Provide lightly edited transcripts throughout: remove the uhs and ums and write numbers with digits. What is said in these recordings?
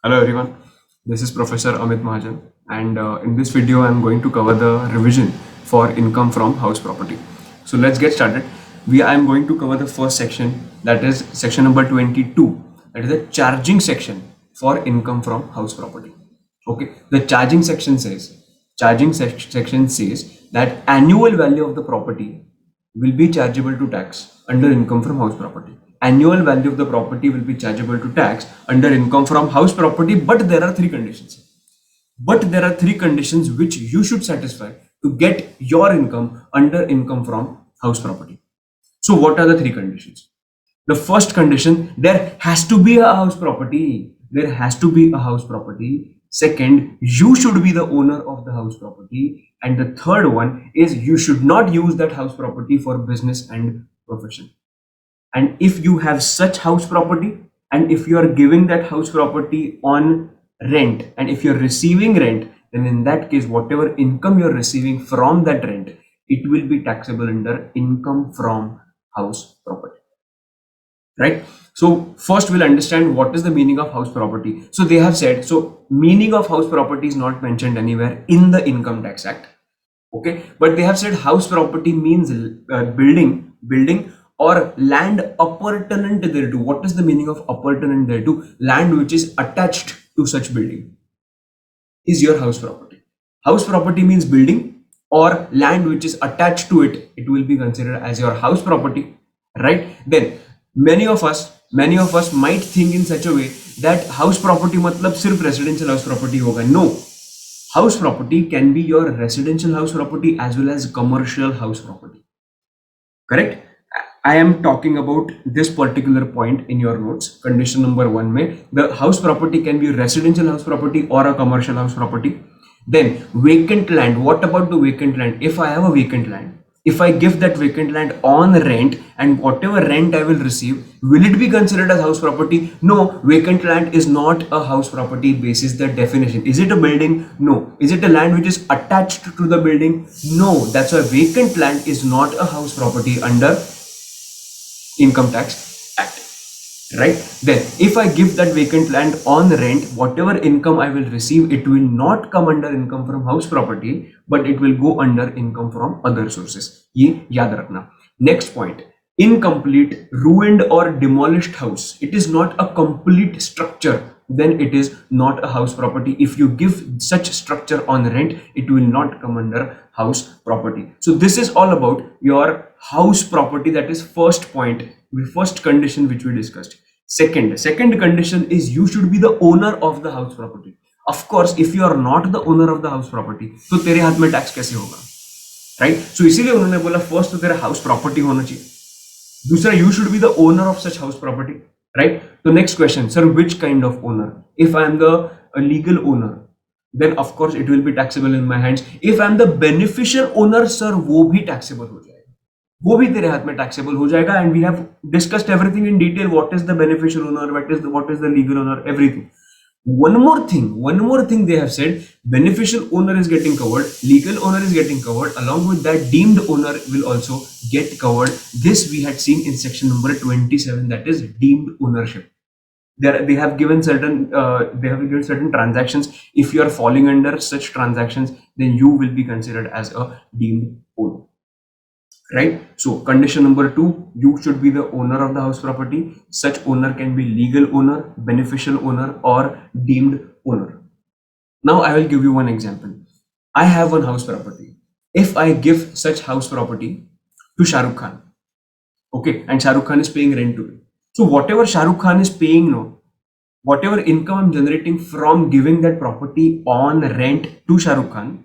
Hello everyone, this is Professor Amit Mahajan, and in this video I'm going to cover the revision for income from house property. So let's get started. I'm going to cover the first section, that is section number 22, that is the charging section for income from house property. Okay, the section says that annual value of the property will be chargeable to tax under income from house property. Annual value of the property will be chargeable to tax under income from house property, but there are three conditions. Which you should satisfy to get your income under income from house property. So what are the three conditions? The first condition, there has to be a house property. There has to be a house property. Second, you should be the owner of the house property. And the third one is you should not use that house property for business and profession. And if you have such house property, and if you are giving that house property on rent, and if you're receiving rent, then in that case, whatever income you're receiving from that rent, it will be taxable under income from house property. Right? So first we'll understand what is the meaning of house property. So they have said, so meaning of house property is not mentioned anywhere in the Income Tax Act. Okay, but they have said house property means building or land appurtenant thereto. What is the meaning of appurtenant thereto? Land which is attached to such building is your house property. House property means building or land which is attached to it. It will be considered as your house property, right? Then many of us might think in such a way that house property matlab sirf residential house property hoga. No, house property can be your residential house property as well as commercial house property. Correct? I am talking about this particular point in your notes. Condition number 1 mein, the house property can be residential house property or a commercial house property. Then vacant land. What about the vacant land? If I have a vacant land, if I give that vacant land on rent, and whatever rent I will receive, will it be considered as house property? No, vacant land is not a house property basis the definition. Is it a building? No. Is it a land which is attached to the building? No. That's why vacant land is not a house property under Income Tax Act. Right? Then if I give that vacant land on rent, whatever income I will receive, it will not come under income from house property, but it will go under income from other sources. Ye yaad rakhna. Next point, incomplete, ruined or demolished house. It is not a complete structure, then it is not a house property. If you give such structure on rent, it will not come under house property. So this is all about your house property. That is first point, the first condition which we discussed. Second condition is you should be the owner of the house property. Of course, if you are not the owner of the house property, तो तेरे हाथ में tax कैसे होगा? Right? So इसीलिए उन्होंने बोला first तो तेरा house property होना चाहिए. दूसरा, you should be the owner of such house property. Right? So next question, sir, which kind of owner? If I am the legal owner, then of course it will be taxable in my hands. If I am the beneficial owner, sir, वो भी taxable हो जाएगा. वो भी तेरे हाथ में taxable हो जाएगा. And we have discussed everything in detail. What is the beneficial owner? What is the legal owner? Everything. One more thing they have said, beneficial owner is getting covered, legal owner is getting covered, along with that deemed owner will also get covered. This we had seen in section number 27, that is deemed ownership. They have given certain transactions. If you are falling under such transactions, then you will be considered as a deemed owner. Right? So condition number 2, you should be the owner of the house property. Such owner can be legal owner, beneficial owner, or deemed owner. Now I will give you one example. I have one house property. If I give such house property to Shah Rukh Khan, okay, and Shah Rukh Khan is paying rent to me. So whatever Shah Rukh Khan is paying now, whatever income I'm generating from giving that property on rent to Shah Rukh Khan,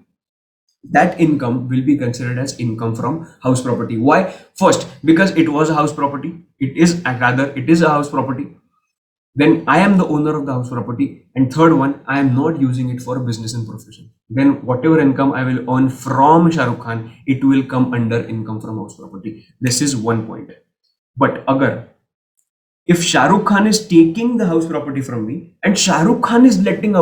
that income will be considered as income from house property. Why? First, because it was a house property. It is a house property. Then I am the owner of the house property. And third one, I am not using it for business and profession. Then whatever income I will earn from Shah Rukh Khan, it will come under income from house property. This is one point. But if Shah Rukh Khan is taking the house property from me and Shah Rukh Khan is subletting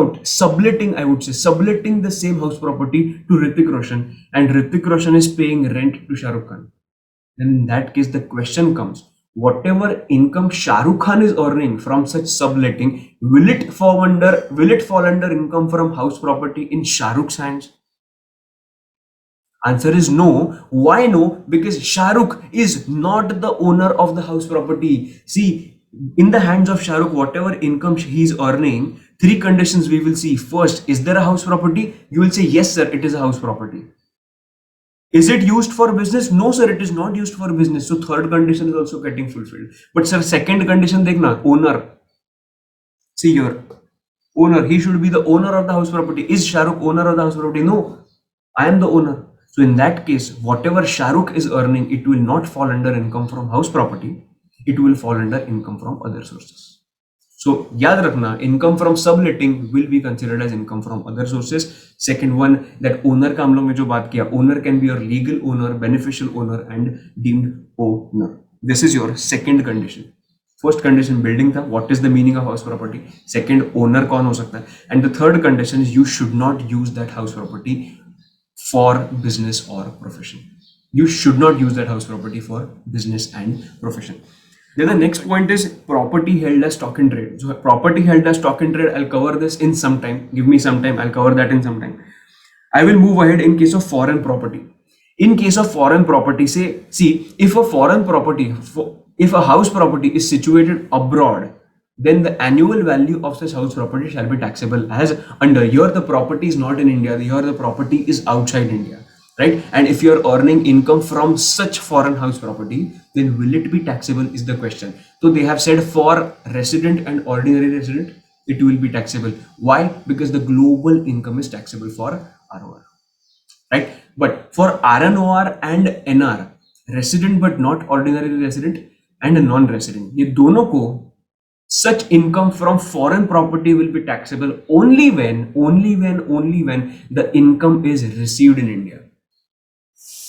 the same house property to Hrithik Roshan, and Hrithik Roshan is paying rent to Shah Rukh Khan, then in that case the question comes, whatever income Shah Rukh Khan is earning from such subletting, will it fall under income from house property in Shah Rukh's hands? Answer is no. Why no? Because Shah Rukh is not the owner of the house property. See, in the hands of Shah Rukh, whatever income he is earning, three conditions we will see. First, is there a house property? You will say, yes, sir, it is a house property. Is it used for business? No, sir, it is not used for business. So third condition is also getting fulfilled. But sir, second condition, dekhna, owner. See here, owner. He should be the owner of the house property. Is Shah Rukh owner of the house property? No, I am the owner. So in that case, whatever Shah Rukh is earning, it will not fall under income from house property. It will fall under income from other sources. So याद रखना, income from subletting will be considered as income from other sources. Second one, that owner का हम लोग ने जो बात किया, owner can be your legal owner, beneficial owner and deemed owner. This is your second condition. First condition building था, what is the meaning of house property. Second, owner कौन हो सकता है. And the third condition is you should not use that house property for business or profession. You should not use that house property for business and profession. Then the next point is property held as stock in trade. So property held as stock in trade, I'll cover this in some time. Give me some time, I'll cover that in some time. I will move ahead in case of foreign property. In case of foreign property, say, see, if a foreign property, if a house property is situated abroad, then the annual value of such house property shall be taxable as under. Here the property is not in India, here the property is outside India, right? And if you're earning income from such foreign house property, then will it be taxable is the question. So they have said for resident and ordinary resident, it will be taxable. Why? Because the global income is taxable for ROR, right? But for RNOR and NR, resident but not ordinary resident and non-resident, ये दोनों को such income from foreign property will be taxable only when the income is received in India.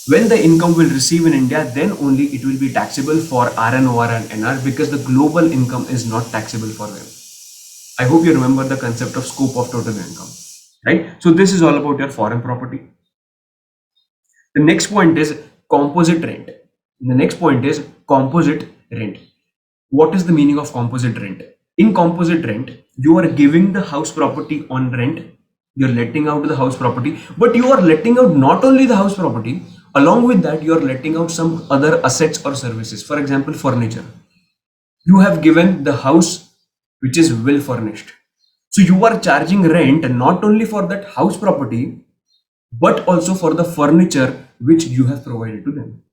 When the income will receive in India, then only it will be taxable for RNOR and NR, because the global income is not taxable for them. I hope you remember the concept of scope of total income, right? So this is all about your foreign property. The next point is composite rent. The next point is composite rent. What is the meaning of composite rent? In composite rent, you are giving the house property on rent. You're letting out the house property, but you are letting out not only the house property, along with that, you are letting out some other assets or services. For example, furniture. You have given the house which is well furnished. So you are charging rent not only for that house property, but also for the furniture which you have provided to them.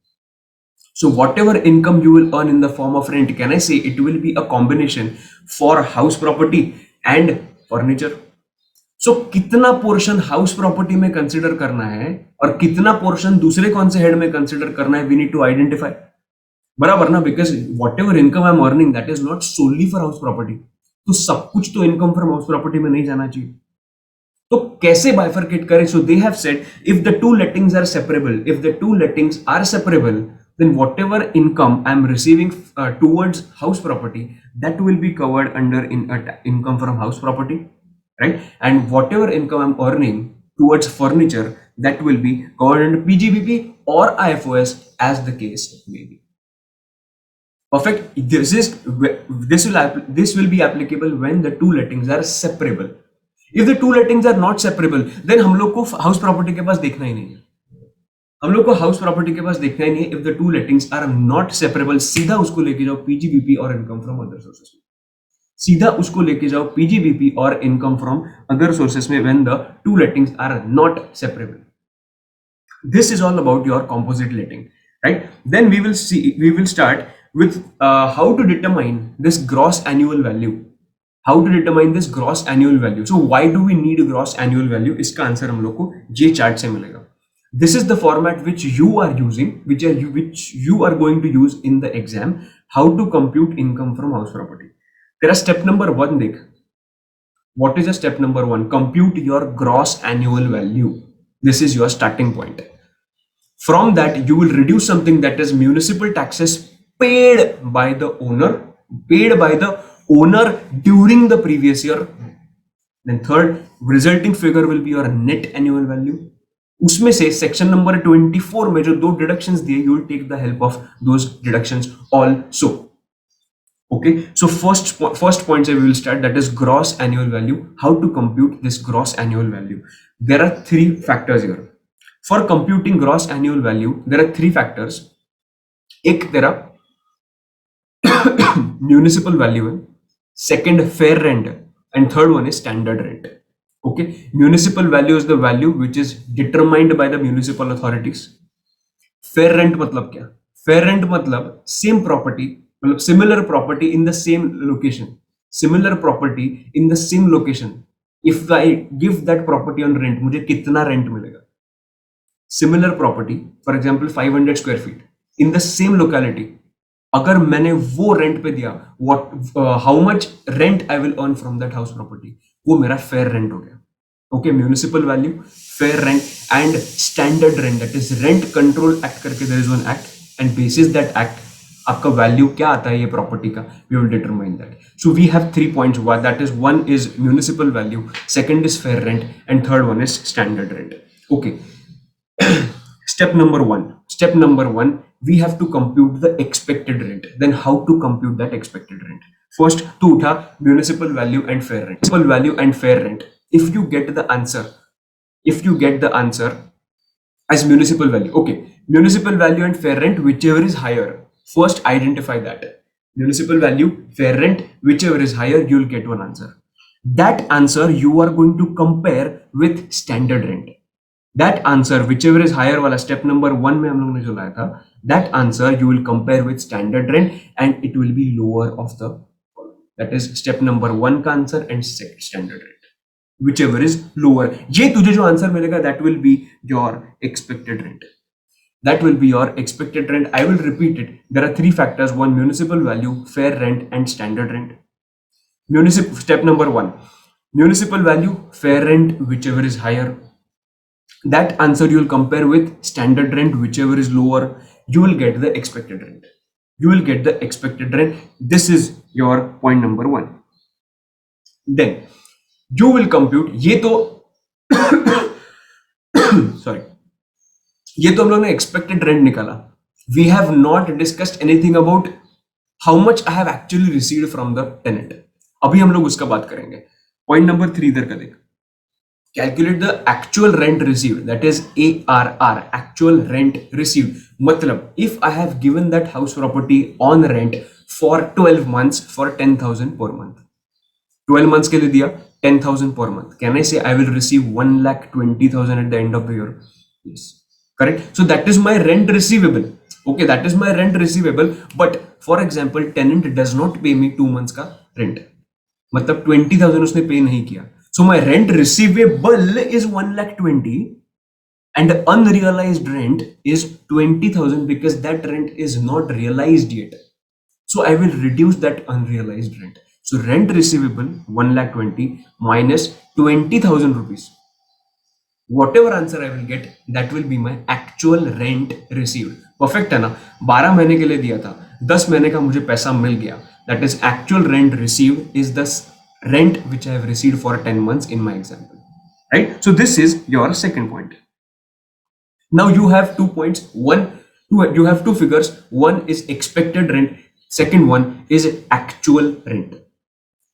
So whatever income you will earn in the form of rent, can I say it will be a combination for house property and furniture? So कितना portion house property में consider करना है और कितना portion दूसरे कौन से head में कंसिडर करना है, वी नीड टू आइडेंटिफाई. बराबर ना, because whatever income I am earning that is not solely for house property. तो सब कुछ तो इनकम फ्रॉम हाउस प्रॉपर्टी में नहीं जाना चाहिए. तो कैसे बाइफरकेट करें? So they have said if the two lettings are separable, if the two lettings are separable, then whatever income I am receiving towards house property, that will be covered under income from house property, right? And whatever income I'm earning towards furniture, that will be covered under PGBP or IFOS as the case may be. Perfect. This will be applicable when the two lettings are separable. If the two lettings are not separable, then हम लोग को house property के पास देखना ही नहीं है. हम लोग को हाउस प्रॉपर्टी के पास देखना ही नहीं है. If the two lettings are not separable, सीधा उसको लेके जाओ पीजीबीपी और इनकम फ्रॉम अदर सोर्सेस में. सीधा उसको लेके जाओ पीजीबीपी और इनकम फ्रॉम अदर सोर्सेस में when the two lettings are not separable. This is all about your composite letting, right? Then we will start with how to determine this gross annual value. How to determine this gross annual value. So why do we need gross annual value? इसका answer हम लोग को ये chart से मिलेगा. This is the format which you are using, which you are going to use in the exam. How to compute income from house property. There are step number 1. Dekh. What is the step number 1? Compute your gross annual value. This is your starting point. From that, you will reduce something that is municipal taxes paid by the owner during the previous year. Then third, resulting figure will be your net annual value. उसमें से section number 24 में जो दो deductions दिए, you will take the help of those deductions also. Okay, so first point we will start, that is gross annual value. How to compute this gross annual value? There are three factors here. For computing gross annual value, there are three factors. एक तेरा municipal value है, second fair rent है, and third one is standard rent. Okay, municipal value is the value which is determined by the municipal authorities. Fair rent मतलब क्या? Fair rent मतलब same property, मतलब similar property in the same location, similar property in the same location, if I give that property on rent, मुझे कितना rent मिलेगा? Similar property, for example 500 square feet in the same locality, अगर मैंने वो rent पे दिया, what how much rent I will earn from that house property, वो मेरा फेयर रेंट हो गया. Okay, municipal value, fair rent and standard rent, that is rent control act करके there is one act, and basis that act आपका value क्या आता है ये प्रॉपर्टी का, we will determine that. So we have 3 points, that is one is municipal value, second is fair rent and third one is standard rent. Okay, step number 1, we have to compute the expected rent. Then how to compute that expected rent? First to utha municipal value and fair rent. Municipal value and fair rent, if you get the answer as municipal value, okay, municipal value and fair rent, whichever is higher, first identify that. Municipal value, fair rent, whichever is higher, you will get one answer. That answer you are going to compare with standard rent. That answer, whichever is higher वाला step number 1 में हम लोग ने जो लाया था, that answer you will compare with standard rent and it will be lower of the following. That is step number 1 का answer and standard rent, whichever is lower. ये तुझे जो answer मिलेगा, that will be your expected rent. That will be your expected rent. I will repeat it. There are 3 factors: one, municipal value, fair rent, and standard rent. Step number 1, municipal value, fair rent, whichever is higher. That answer you will compare with standard rent, whichever is lower, you will get the expected rent. This is your point number 1. Then you will compute, ये तो sorry, ये तो हम लोग ने expected rent निकाला. We have not discussed anything about how much I have actually received from the tenant. अभी हम लोग उसका बात करेंगे. Point number 3 इधर का देख. Calculate the actual rent received, that is ARR, actual rent received. मतलब if I have given that house property on rent for 12 months for 10,000 per month, 12 months के लिए दिया 10,000 per month, can I say I will receive 1,20,000 at the end of the year? Yes, correct. So that is my rent receivable. Okay, that is my rent receivable. But for example, tenant does not pay me 2 months का rent, मतलब 20,000 उसने पे नहीं किया. So my rent receivable is 1,20,000 and the unrealized rent is 20,000 because that rent is not realized yet. So I will reduce that unrealized rent. So rent receivable 1,20,000 minus 20,000 rupees. Whatever answer I will get, that will be my actual rent received. Perfect है ना? 12 महीने के लिए दिया था, 10 महीने का मुझे पैसा मिल गया. That is actual rent received is the rent which I have received for 10 months in my example, right? So this is your second point. Now you have 2 points. You have 2 figures. One is expected rent, second one is actual rent.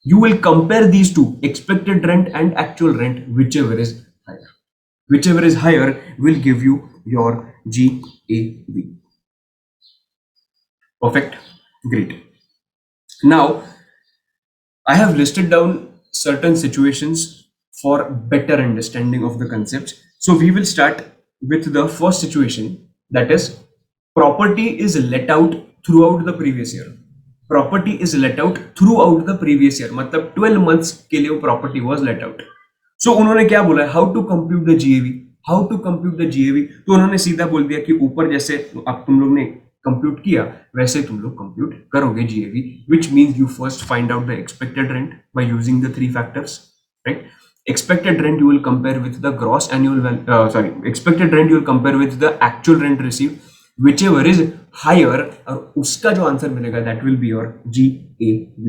You will compare these two, expected rent and actual rent, whichever is higher. Whichever is higher will give you your GAV. Perfect, great. Now I have listed down certain situations for better understanding of the concepts. So we will start with the first situation, that is property is let out throughout the previous year. Property is let out throughout the previous year, मतलब 12 months के लिए वो property was let out. So उन्होंने क्या बोला है, how to compute the GAV, how to compute the GAV. तो उन्होंने सीधा बोल दिया कि ऊपर जैसे अब तुम लोग ने कंप्यूट किया वैसे तुम लोग कंप्यूट करोगे GAV, which means you first find out the expected rent by using the 3 factors, right? Expected rent you will compare with the gross annual value, expected rent you will compare with the actual rent received, whichever is higher, और उसका जो answer मिलेगा that will be your GAV.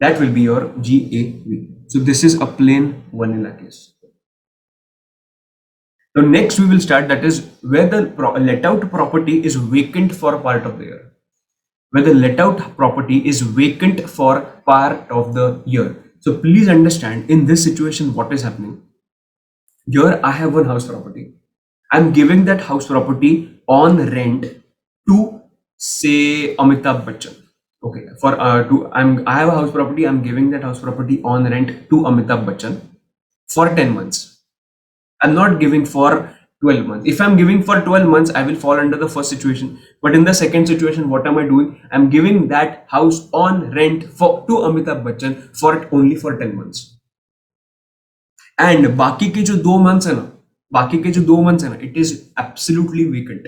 That will be your GAV. So this is a plain vanilla case. Now next we will start, that is where the let out property is vacant for part of the year. Where the let out property is vacant for part of the year. So please understand, in this situation what is happening. Here I have one house property. I'm giving that house property on rent to, say, Amitabh Bachchan. Okay, for I have a house property. I'm giving that house property on rent to Amitabh Bachchan for 10 months. I'm not giving for 12 months. If I'm giving for 12 months, I will fall under the first situation. But in the second situation, what am I doing? I'm giving that house on rent to Amitabh Bachchan for only for 10 months. And बाकी के जो 2 months है ना, it is absolutely vacant.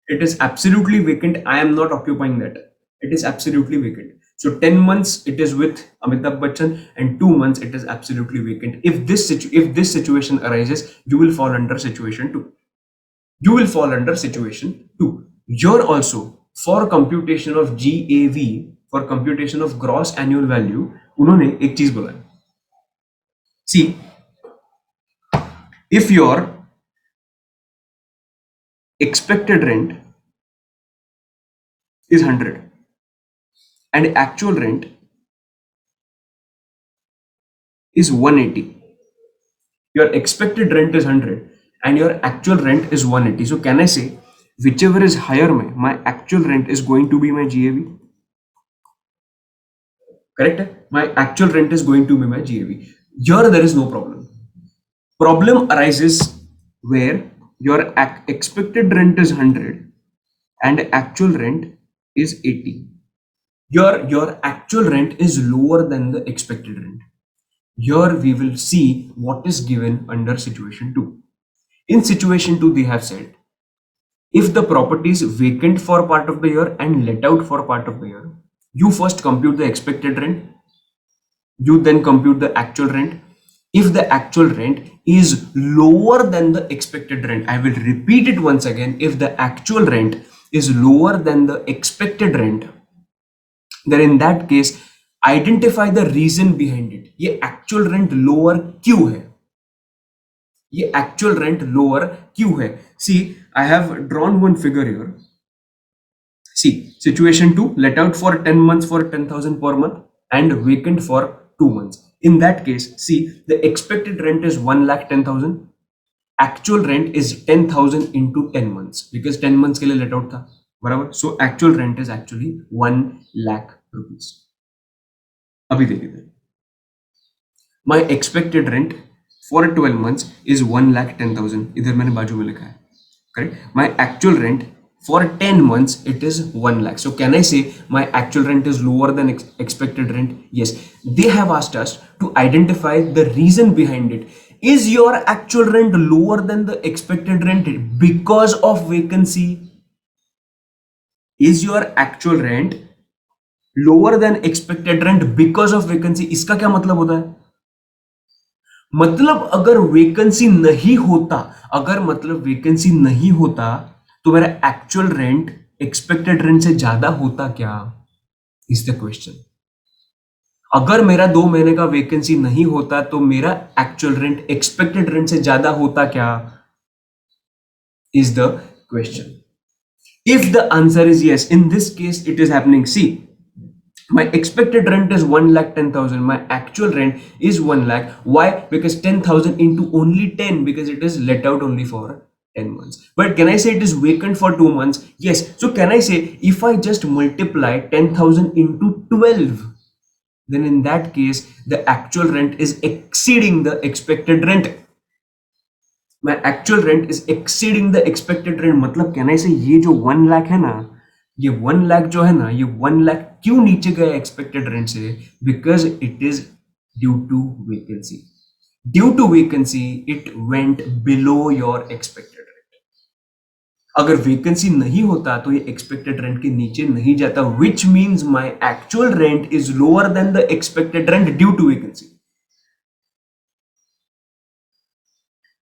It is absolutely vacant. I am not occupying that. It is absolutely vacant. So 10 months it is with Amitabh Bachchan and 2 months it is absolutely vacant. If this situation arises, you will fall under situation 2. You will fall under situation 2. Here also, for computation of GAV, for computation of gross annual value, उन्होंने एक चीज बोला है. See, if your expected rent is 100 and actual rent is 180, your expected rent is 100 and your actual rent is 180. So can I say whichever is higher, my actual rent is going to be my GAV? Correct? My actual rent is going to be my GAV. Here there is no problem. Problem arises where your expected rent is 100 and actual rent is 80. Your actual rent is lower than the expected rent. Here we will see what is given under situation 2. In situation 2, they have said, if the property is vacant for part of the year and let out for part of the year, you first compute the expected rent, you then compute the actual rent. If the actual rent is lower than the expected rent, I will repeat it once again, if the actual rent is lower than the expected rent, then in that case identify the reason behind it. ये actual rent lower क्यों है, ये actual rent lower क्यों है. See I have drawn one figure here. See situation 2, let out for 10 months for 10,000 per month and vacant for 2 months. In that case, see, the expected rent is 1,10,000, actual rent is 10,000 into 10 months because 10 months के लिए let out था, बराबर. So actual rent is actually 1 lakh rupees. अभी देखिए, my expected rent for 12 months is 1,10,000. इधर मैंने बाजू में लिखा है, correct. My actual rent for 10 months it is 1 lakh. So can I say my actual rent is lower than expected rent? Yes. They have asked us to identify the reason behind it. Is your actual rent lower than the expected rent because of vacancy? Is your actual rent lower than expected rent because of vacancy? इसका क्या मतलब होता है? मतलब अगर vacancy नहीं होता, अगर मतलब वैकेंसी नहीं होता तो मेरा एक्चुअल रेंट एक्सपेक्टेड रेंट से ज्यादा होता क्या, इज द क्वेश्चन. अगर मेरा 2 महीने का वैकेंसी नहीं होता तो मेरा एक्चुअल रेंट एक्सपेक्टेड रेंट से ज्यादा होता क्या, is the question. If the answer is yes, in this case it is happening. See, my expected rent is 1,10,000. My actual rent is 1 lakh. Why? Because 10,000 into only 10, because it is let out only for 10 months. But can I say it is vacant for 2 months? Yes. So can I say if I just multiply 10,000 into 12, then in that case the actual rent is exceeding the expected rent. My actual rent is exceeding the expected rent. मतलब can I say ये जो 1 lakh है ना, ये 1 लाख जो है ना, ये 1 लाख क्यों नीचे गया एक्सपेक्टेड रेंट से? Because it is due to vacancy. Due to vacancy it went below your expected rent. अगर वेकेंसी नहीं होता तो ये एक्सपेक्टेड रेंट के नीचे नहीं जाता, which means my actual rent is lower than the expected rent due to vacancy.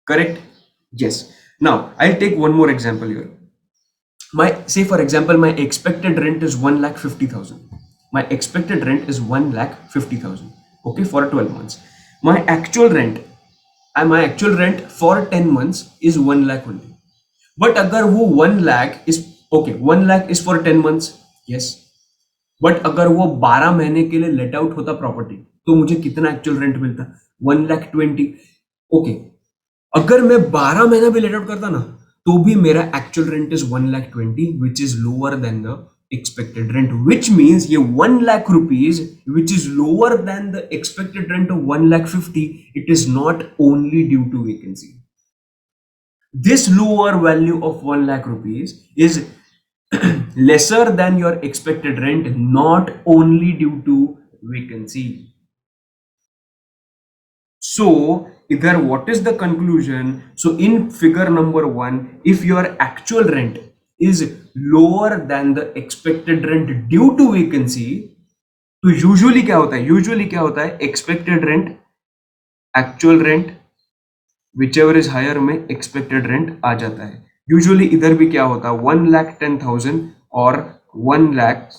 Correct? Yes. Now I'll take one more example here. Say for example, my expected rent is 1,50,000. My expected rent is 1,50,000. Okay, for 12 months. my actual rent my actual rent for 10 months is 1 lakh only. But अगर वो 1 lakh is okay, 1 lakh is for 10 months, yes. But अगर वो 12 महीने के लिए late out होता property, तो मुझे कितना एक्चुअल रेंट मिलता? 1,20,000। ओके, अगर मैं 12 महीना भी लेट आउट करता ना, तो भी मेरा actual rent is 1,20,000, which is lower than the expected rent, which means ये 1 lakh rupees which is lower than the expected rent of 1,50,000, it is not only due to vacancy. This lower value of 1 lakh rupees is lesser than your expected rent, not only due to vacancy. So either what is the conclusion? So in figure number 1, if your actual rent is lower than the expected rent due to vacancy, तो usually क्या होता है expected rent actual rent whichever is higher में expected rent आ जाता है. Usually इधर भी क्या होता है 1,10,000 और 1 लाख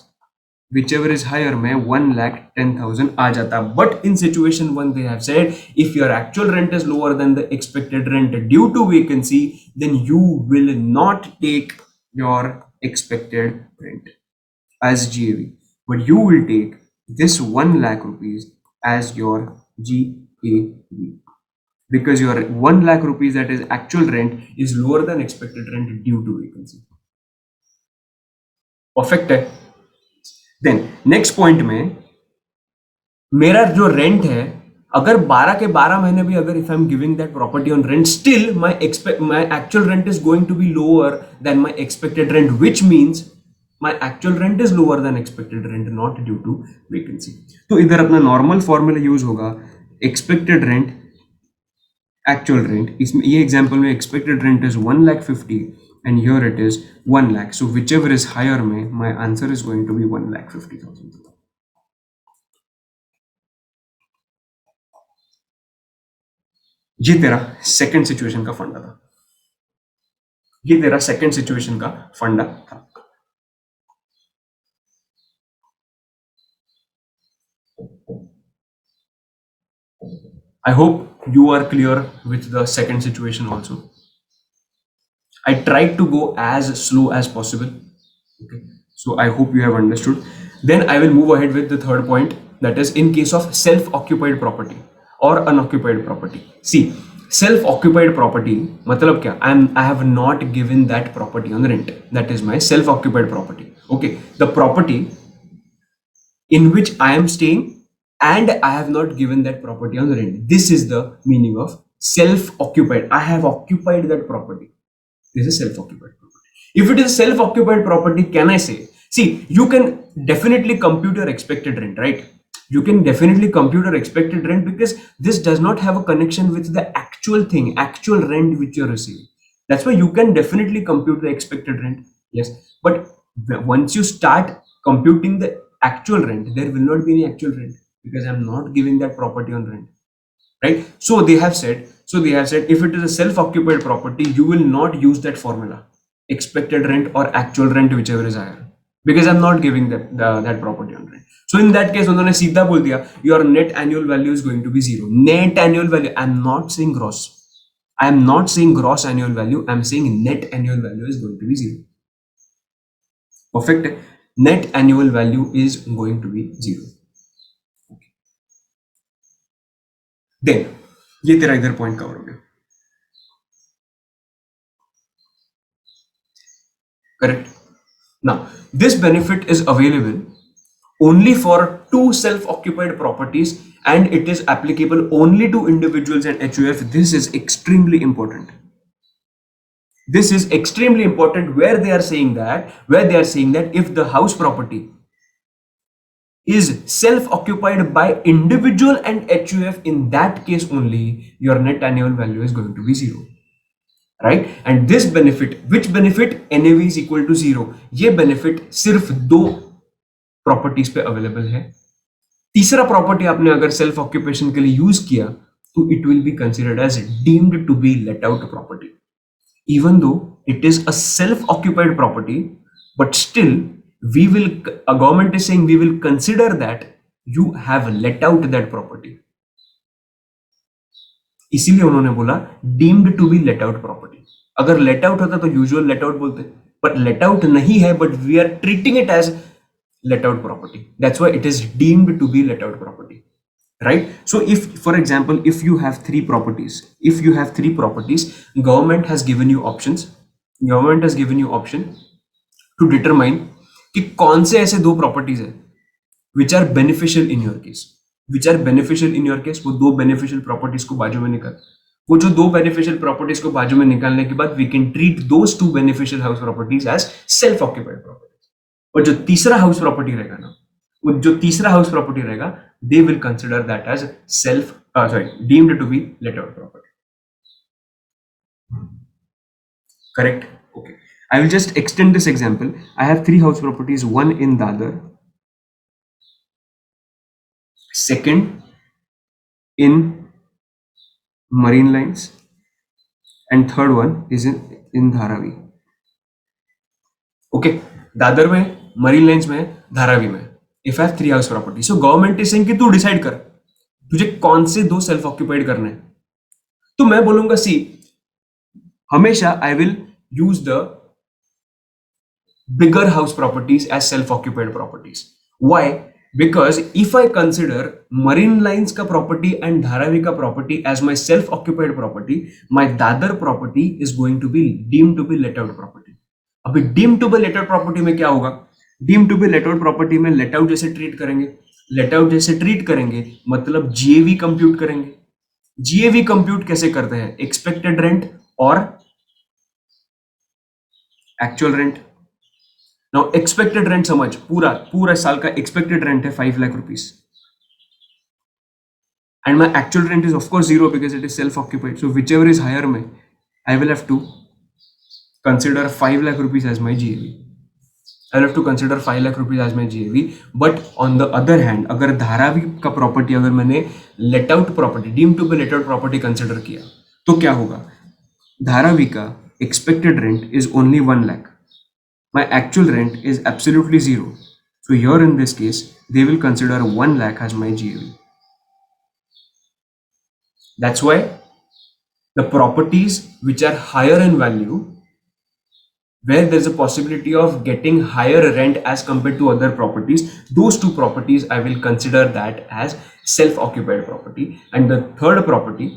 whichever is higher में 1,10,000 आ जाता. But in situation 1 they have said if your actual rent is lower than the expected rent due to vacancy, then you will not take your expected rent as GAV, but you will take this 1 lakh rupees as your GAV, because your 1 lakh rupees that is actual rent is lower than expected rent due to vacancy. Perfect है. Then next point में मेरा जो rent है, अगर 12 के 12 महीने भी अगर if I am giving that property on rent, still my actual rent is going to be lower than my expected rent, which means my actual rent is lower than expected rent, not due to vacancy. तो इधर अपना normal formula use होगा, expected rent actual rent. इसमें ये example में expected rent is 1,50,000 and here it is 1 lakh. So whichever is higher में my answer is going to be 1,50,000. ये तेरा सेकंड सिचुएशन का फंडा था. ये तेरा सेकंड सिचुएशन का फंडा था. I hope you are clear with the second situation also. I tried to go as slow as possible. Okay, so I hope you have understood. Then I will move ahead with the third point, that is in case of self-occupied property or unoccupied property. See, self-occupied property matlab kya? I have not given that property on rent. That is my self-occupied property. Okay, the property in which I am staying and I have not given that property on rent. This is the meaning of self-occupied. I have occupied that property. This is self-occupied property. If it is self-occupied property, can I say, see, you can definitely compute your expected rent, right? You can definitely compute your expected rent because this does not have a connection with the actual thing, actual rent which you're receiving. That's why you can definitely compute the expected rent. Yes. But once you start computing the actual rent, there will not be any actual rent because I'm not giving that property on rent. Right? So they have said if it is a self-occupied property, you will not use that formula, expected rent or actual rent, whichever is higher, because I'm not giving that property on rent. So in that case, उन्होंने सीधा बोल दिया your net annual value is going to be zero. Net annual value, I'm not saying gross. I'm not saying gross annual value. I'm saying net annual value is going to be zero. Perfect. Net annual value is going to be zero. Then ये तेरा इधर point cover हो गया. Correct. Now this benefit is available only for two self-occupied properties and it is applicable only to individuals and HUF. This is extremely important. This is extremely important where they are saying that if the house property is self-occupied by individual and HUF, in that case only your net annual value is going to be zero. Right? And this benefit, which benefit? NAV is equal to zero. ये benefit सिर्फ दो properties पे available है. तीसरा property आपने अगर self occupation के लिए यूज किया तो it will be considered as deemed to be let out property, even though it is a self occupied property, but still we will government is saying we will consider that you have let out that property. इसीलिए उन्होंने बोला deemed to be let out property. अगर let out होता तो usual let out बोलते, but let out नहीं है, but we are treating it as let out property. That's why it is deemed to be let out property, right? So if, for example, if you have three properties, government has given you options. Government has given you option to determine कि कौन से ऐसे दो properties है which are beneficial in your case. Which are beneficial in your case, वो दो beneficial properties को बाजू में निकाल. वो जो दो beneficial properties को बाजू में निकालने के बाद we can treat those two beneficial house properties as self-occupied properties. और जो तीसरा हाउस प्रॉपर्टी रहेगा ना, वो जो तीसरा हाउस प्रॉपर्टी रहेगा, they will consider that as self deemed to be let out property. Correct? Okay. I will just extend this example. I have three house properties, one in Dadar, second in Marine Lines, and third one is in Dharavi. Okay, Dadar में, marine lines में, धारावी में. If I have three house property, so government is saying कि तू decide कर तुझे कौन से दो सेल्फ ऑक्यूपाइड करने हैं. तो मैं बोलूंगा सी, हमेशा I will use the bigger house properties as self occupied properties. Why? Because if I consider Marine Lines का property and Dharavi का property as my self-occupied property, my Dadar property is going to be deemed to be let out property. अभी deemed to be let out property में क्या होगा? Deemed to be let out property में let out जैसे treat करेंगे. Let out जैसे treat करेंगे मतलब GAV कंप्यूट करेंगे. GAV कंप्यूट कैसे करते हैं? एक्सपेक्टेड रेंट और actual rent. Now expected rent समझ, पूरा साल का एक्सपेक्टेड रेंट है 5 lakh rupees, and my actual rent is of course 0 because it is self occupied. So whichever is higher में I will have to consider 5 lakh rupees as my GAV. I'll have to consider 5 lakh rupees as my GAV. But on the other hand, अगर धारावी का property अगर मैंने let out property, deem to be let out property consider किया, तो क्या होगा? धारावी का expected rent is only 1 lakh. My actual rent is absolutely 0. So here in this case, they will consider 1 lakh as my GAV. That's why the properties which are higher in value, where there's a possibility of getting higher rent as compared to other properties, those two properties I will consider that as self-occupied property, and the third property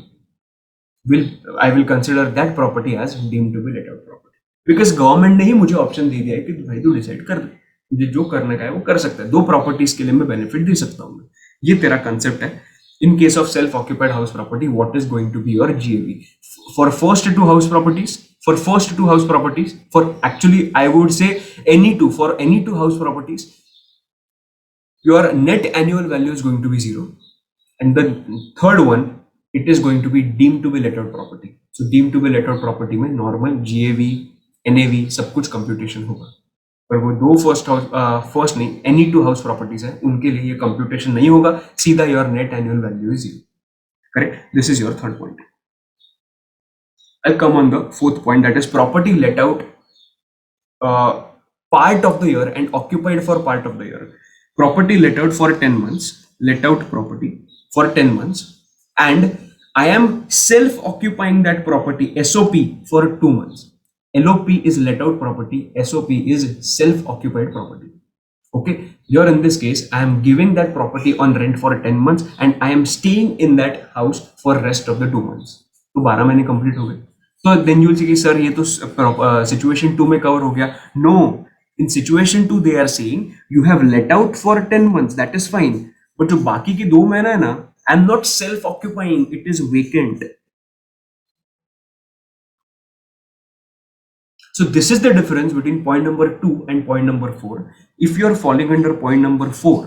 I will consider that property as deemed to be let out property. Because government ने ही मुझे option दे दिया है कि भाई तू decide कर, मुझे जो करने का है वो कर सकता है. दो प्रॉपर्टीज के लिए मैं बेनिफिट दे सकता हूँ. ये तेरा कंसेप्ट है. In case of self occupied house property, what is going to be your GAV for first two house properties? For actually I would say for any two house properties, your net annual value is going to be 0, and the third one it is going to be deemed to be let out property. So deemed to be let out property में normal GAV, NAV सब कुछ computation होगा. पर वो दो first नहीं, any two house properties है, उनके लिए ये कंप्यूटेशन नहीं होगा. सीधा your net annual value is 0. Correct? This is your third point. I'll come on the fourth point, that is property let out part of the year and occupied for part of the year. Property let out for 10 months, let out property for 10 months, and I am self-occupying that property, SOP, for 2 months. LOP is let out property, SOP is self-occupied property. Okay, here in this case, I am giving that property on rent for 10 months and I am staying in that house for rest of the 2 months. तो 12 महीने complete हो गए. तो then you will say कि sir ये तो situation 2 में cover हो गया. No, in situation 2 they are saying you have let out for 10 months, that is fine. But जो बाकी की 2 महीना है ना, I am not self-occupying, it is vacant. So this is the difference between point number 2 and point number 4. If you are falling under point number 4,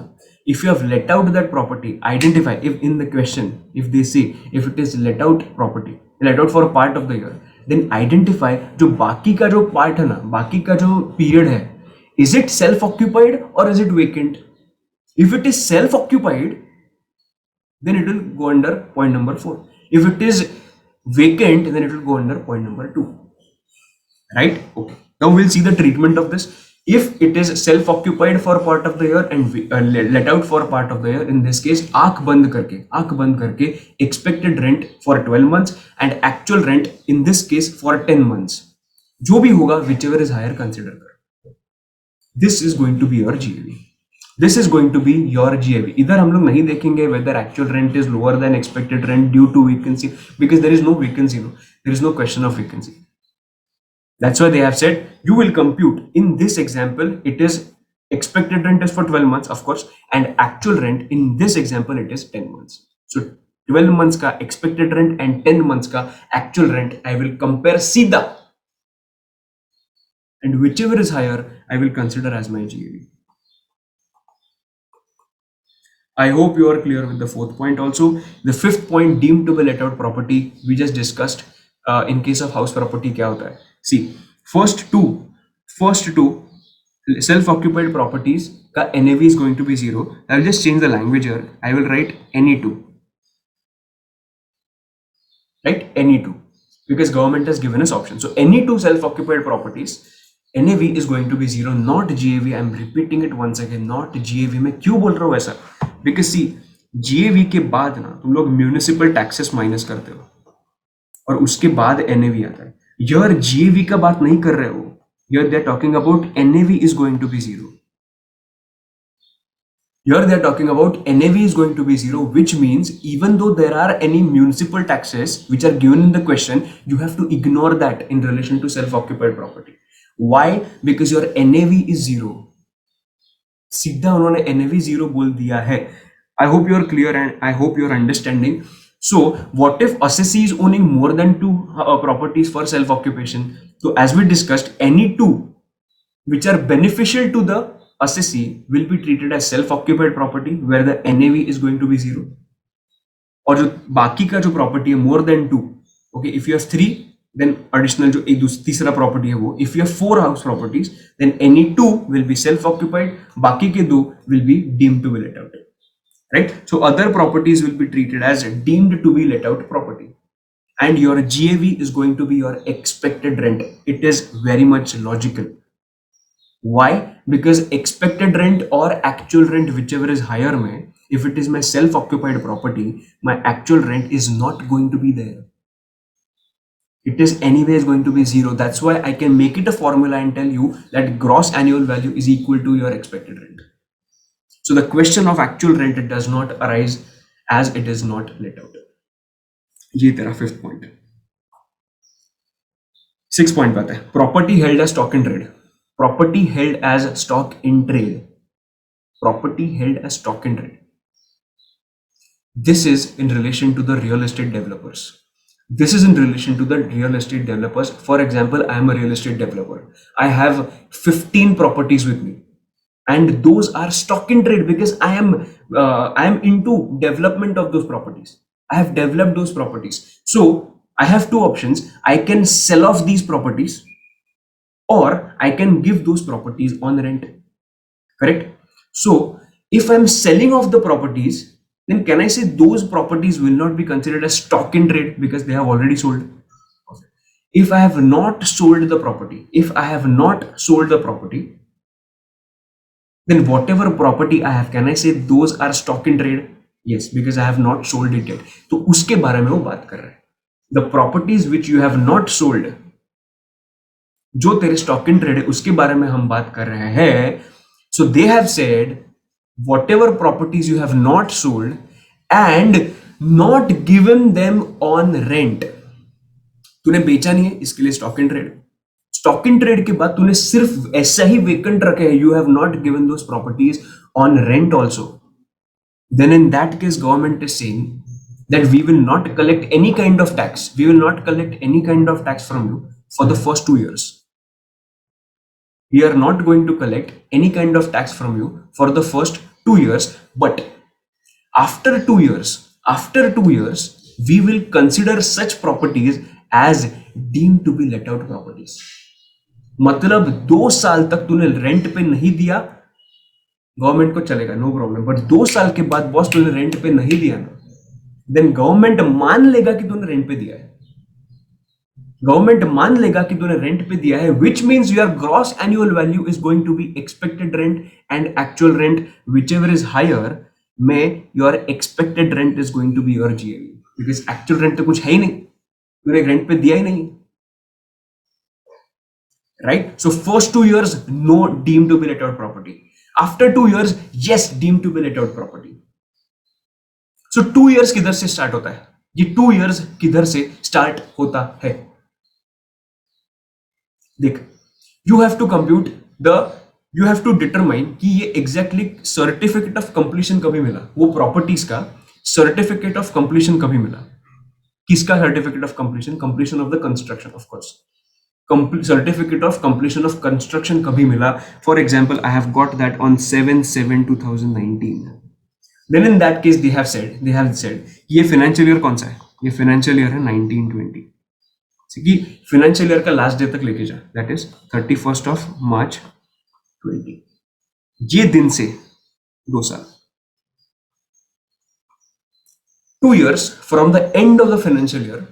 if you have let out that property, identify. If in the question, if they say if it is let out property, let out for a part of the year, then identify जो बाकी का जो part है ना, बाकी का जो period है, is it self-occupied or is it vacant? If it is self-occupied, then it will go under point number 4. If it is vacant, then it will go under point number 2. Right? Okay. Now we'll see the treatment of this. if it is self-occupied for part of the year and let out for part of the year, in this case आंख बंद करके expected rent for 12 months and actual rent in this case for 10 months, जो भी होगा whichever is higher consider कर. This is going to be your GAV. This is going to be your GAV. इधर हम लोग नहीं देखेंगे whether actual rent is lower than expected rent due to vacancy, because there is no vacancy, no, there is no question of vacancy. That's why they have said you will compute. In this example, it is expected rent is for 12 months, of course, and actual rent in this example it is 10 months. So 12 months का expected rent and 10 months का actual rent I will compare सीधा, and whichever is higher I will consider as my GAV. I hope you are clear with the fourth point also. The fifth point, deemed to be let out property, we just discussed. In case of house property क्या होता है? See, first two self-occupied properties का NAV is going to be 0. I will just change the language here. I will write any two. Right? Any two. Because government has given us option. So any two self-occupied properties, NAV is going to be 0, not GAV. I am repeating it once again, not GAV. मैं क्यों बोल रहा हूँ ऐसा? Because see, GAV के बाद ना तुम लोग म्यूनिसिपल टैक्सेस माइनस करते हो और उसके बाद NAV आता है. यार GAV का बात नहीं कर रहे हो. Here they are talking about NAV is going to be 0. Here they are talking about NAV is going to be 0, which means even though there are any municipal taxes which are given in the question, you have to ignore that in relation to self-occupied property. Why? Because your NAV is 0. सीधा उन्होंने NAV 0 बोल दिया है. I hope you are clear and I hope you are understanding. So what if assessee is owning more than two properties for self-occupation? So as we discussed, any two which are beneficial to the assessee will be treated as self-occupied property where the NAV is going to be 0. और जो बाकी का जो property है more than two, okay, if you have 3, then additional जो एक तीसरा property है वो, if you have 4 house properties, then any 2 will be self-occupied, बाकी के 2 will be deemed to be let out. Right? So other properties will be treated as deemed to be let out property, and your GAV is going to be your expected rent. It is very much logical. Why? Because expected rent or actual rent, whichever is higher, if it is my self-occupied property, my actual rent is not going to be there. It is anyways going to be 0. That's why I can make it a formula and tell you that gross annual value is equal to your expected rent. So the question of actual rent does not arise as it is not let out. ये तेरा fifth point. Sixth point बात है, property held as stock in trade. Property held as stock in trade. Property held as stock in trade. This is in relation to the real estate developers. This is in relation to the real estate developers. For example, I am a real estate developer. I have 15 properties with me, and those are stock in trade because I am into development of those properties. I have developed those properties. So I have two options. I can sell off these properties, or I can give those properties on rent. Correct? So if I'm selling off the properties, then can I say those properties will not be considered as stock in trade because they have already sold? If I have not sold the property, then whatever property I have, can I say those are stock in trade? Yes, because I have not sold it yet. तो उसके बारे में वो बात कर रहा है. The properties which you have not sold, जो तेरे stock in trade है, उसके बारे में हम बात कर रहे हैं. So they have said whatever properties you have not sold and not given them on rent, तूने बेचा नहीं है, इसके लिए stock in trade. Stock in trade के बाद तूने सिर्फ ऐसा ही वेकेंट रखे हैं, you have not given those properties on rent also, then in that case government is saying that we will not collect any kind of tax, we will not collect any kind of tax from you for the first 2 years. We are not going to collect any kind of tax from you for the first 2 years, but after 2 years, we will consider such properties as deemed to be let out properties. मतलब 2 साल तक तूने rent पे नहीं दिया, government को चलेगा, no problem, but 2 साल के बाद बॉस तूने रेंट पे नहीं दिया ना, देन गवर्नमेंट मान लेगा कि तूने रेंट पे दिया है. गवर्नमेंट मान लेगा कि तूने रेंट पे दिया है, which means your gross annual value is going to be expected rent and actual rent, whichever is higher में your expected rent is going to be your GAV, because actual rent तो कुछ है ही नहीं, तूने rent पे दिया ही नहीं, right? So first 2 years, no, deemed to be let out property. After 2 years, yes, deemed to be let out property. So 2 years किधर से स्टार्ट होता है? ये 2 years किधर से स्टार्ट होता है? देख, you have to compute the, you have to determine कि ये exactly certificate of completion कभी मिला, वो properties का certificate of completion कभी मिला, किसका certificate of completion? Completion of the construction, of course. Certificate of completion of construction कभी मिला? For example, I have got that on 7/7/2019. Then in that case they have said ये financial year कौन सा है? ये financial year है 1920, कि financial year का last day तक लेके जा, that is 31st of March 20. ये दिन से 2 साल, 2 years from the end of the financial year,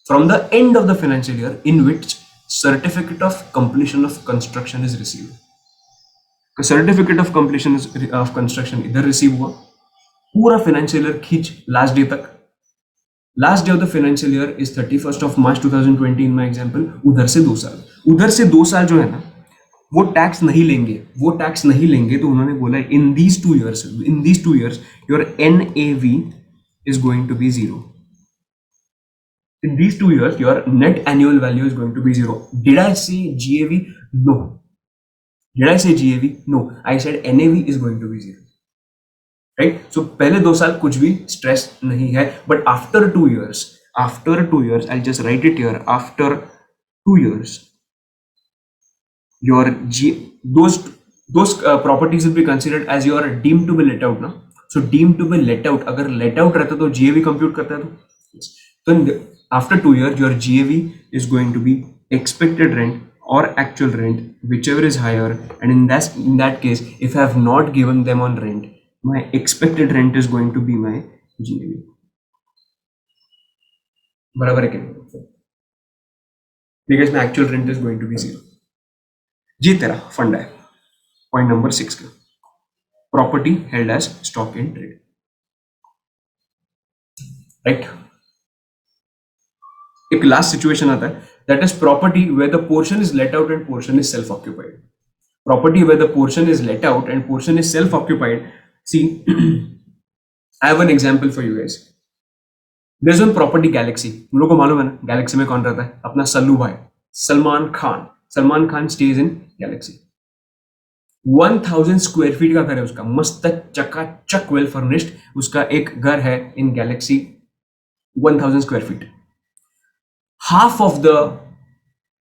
from the end of the financial year in which certificate of completion of construction is received. Certificate of completion of construction इधर receive हुआ, पूरा financial year खींच last day तक, last day of the financial year is 31st of March 2020 in my example, उधर से 2 साल, उधर से 2 साल जो है ना, वो टैक्स नहीं लेंगे, वो टैक्स नहीं लेंगे, तो उन्होंने बोला in these 2 years your NAV is going to be 0. In these 2 years, your net annual value is going to be 0. Did I say GAV? No. Did I say GAV? No. I said NAV is going to be 0. Right? So पहले 2 साल कुछ भी stress नहीं है, but after 2 years, I'll just write it here. After 2 years, your those properties will be considered as your deemed to be let out ना. So deemed to be let out, अगर let out रहता तो GAV compute करता है तो after 2 years your GAV is going to be expected rent or actual rent, whichever is higher, and in that case, if I have not given them on rent, my expected rent is going to be my GAV. बराबर है क्या? Because my actual rent is going to be 0. जी तेरा fund है. Point number 6 का, property held as stock in trade, right. एक last situation आता है, that is property where the portion is let out and portion is self-occupied. Property where the portion is let out and portion is self-occupied. See, I have an example for you guys. There's one property Galaxy. तुम लोगों को मालूम है ना Galaxy में कौन रहता है? अपना सल्लू भाई, Salman Khan. Salman Khan stays in Galaxy. 1000 square feet का घर है उसका, मस्त चकाचक वेल फर्निश्ड उसका एक घर है इन Galaxy, 1000 square feet. Half of the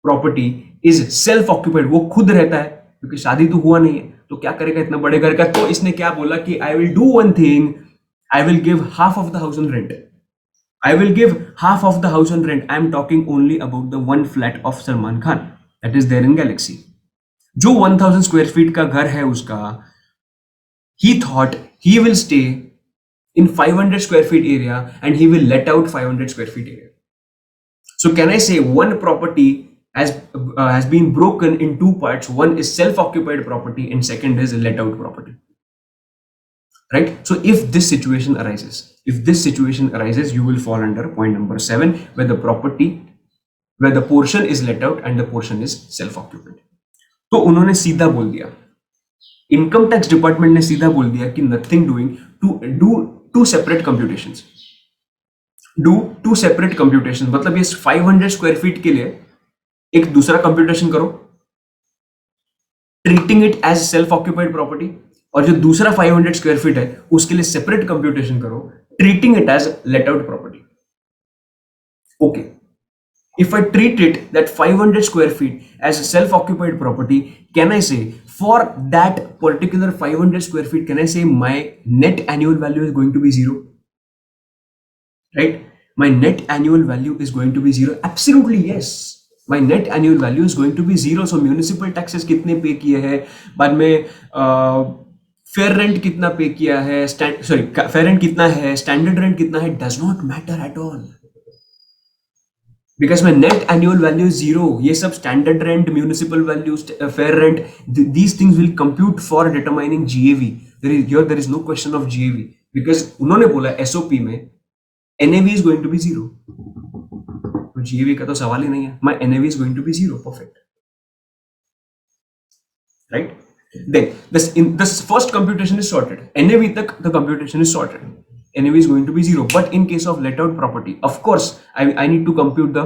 property is self occupied, वो खुद रहता है क्योंकि शादी तो हुआ नहीं है, तो क्या करेगा इतना बड़े घर का? तो इसने क्या बोला कि I will do one thing, I will give half of the house on rent. I will give half of the house on rent. I am talking only about the one flat of Salman Khan that is there in Galaxy. जो 1000 square feet का घर है उसका, he thought he will stay in 500 square feet area and he will let out 500 square feet area. So can I say one property has been broken in two parts? One is self-occupied property and second is let out property, right? So if this situation arises, you will fall under point number 7, where the portion is let out and the portion is self-occupied. तो उन्होंने सीधा बोल दिया, income tax department ने सीधा बोल दिया कि nothing doing, to do two separate computations, मतलब ये 500 स्क्वायर फीट के लिए एक दूसरा कंप्यूटेशन करो, treating it as self occupied property, और जो दूसरा 500 स्क्वायर फीट है उसके लिए सेपरेट कंप्यूटेशन करो, treating it as let out property. Okay, if I treat it that 500 square feet as a self-occupied property, can I say for that particular 500 square feet, can I say my net annual value is going to be 0? Right? My net annual value is going to be 0. Absolutely yes. My net annual value is going to be 0. So municipal taxes कितने पे किए हैं, बाद में fair rent कितना पे किया है, फेयर रेंट कितना है, स्टैंडर्ड रेंट कितना है, does not matter at all. Because my net annual value is zero. ये सब standard rent, municipal value, fair rent, these things will compute for determining GAV. There is no question of GAV because उन्होंने बोला SOP में NAV is going to be zero. तो GAV का तो सवाल ही नहीं है. My NAV is going to be zero. Perfect. Right? Then this first computation is sorted. NAV tak the computation is sorted. NAV is going to be zero. But in case of let out property, of course, I need to compute the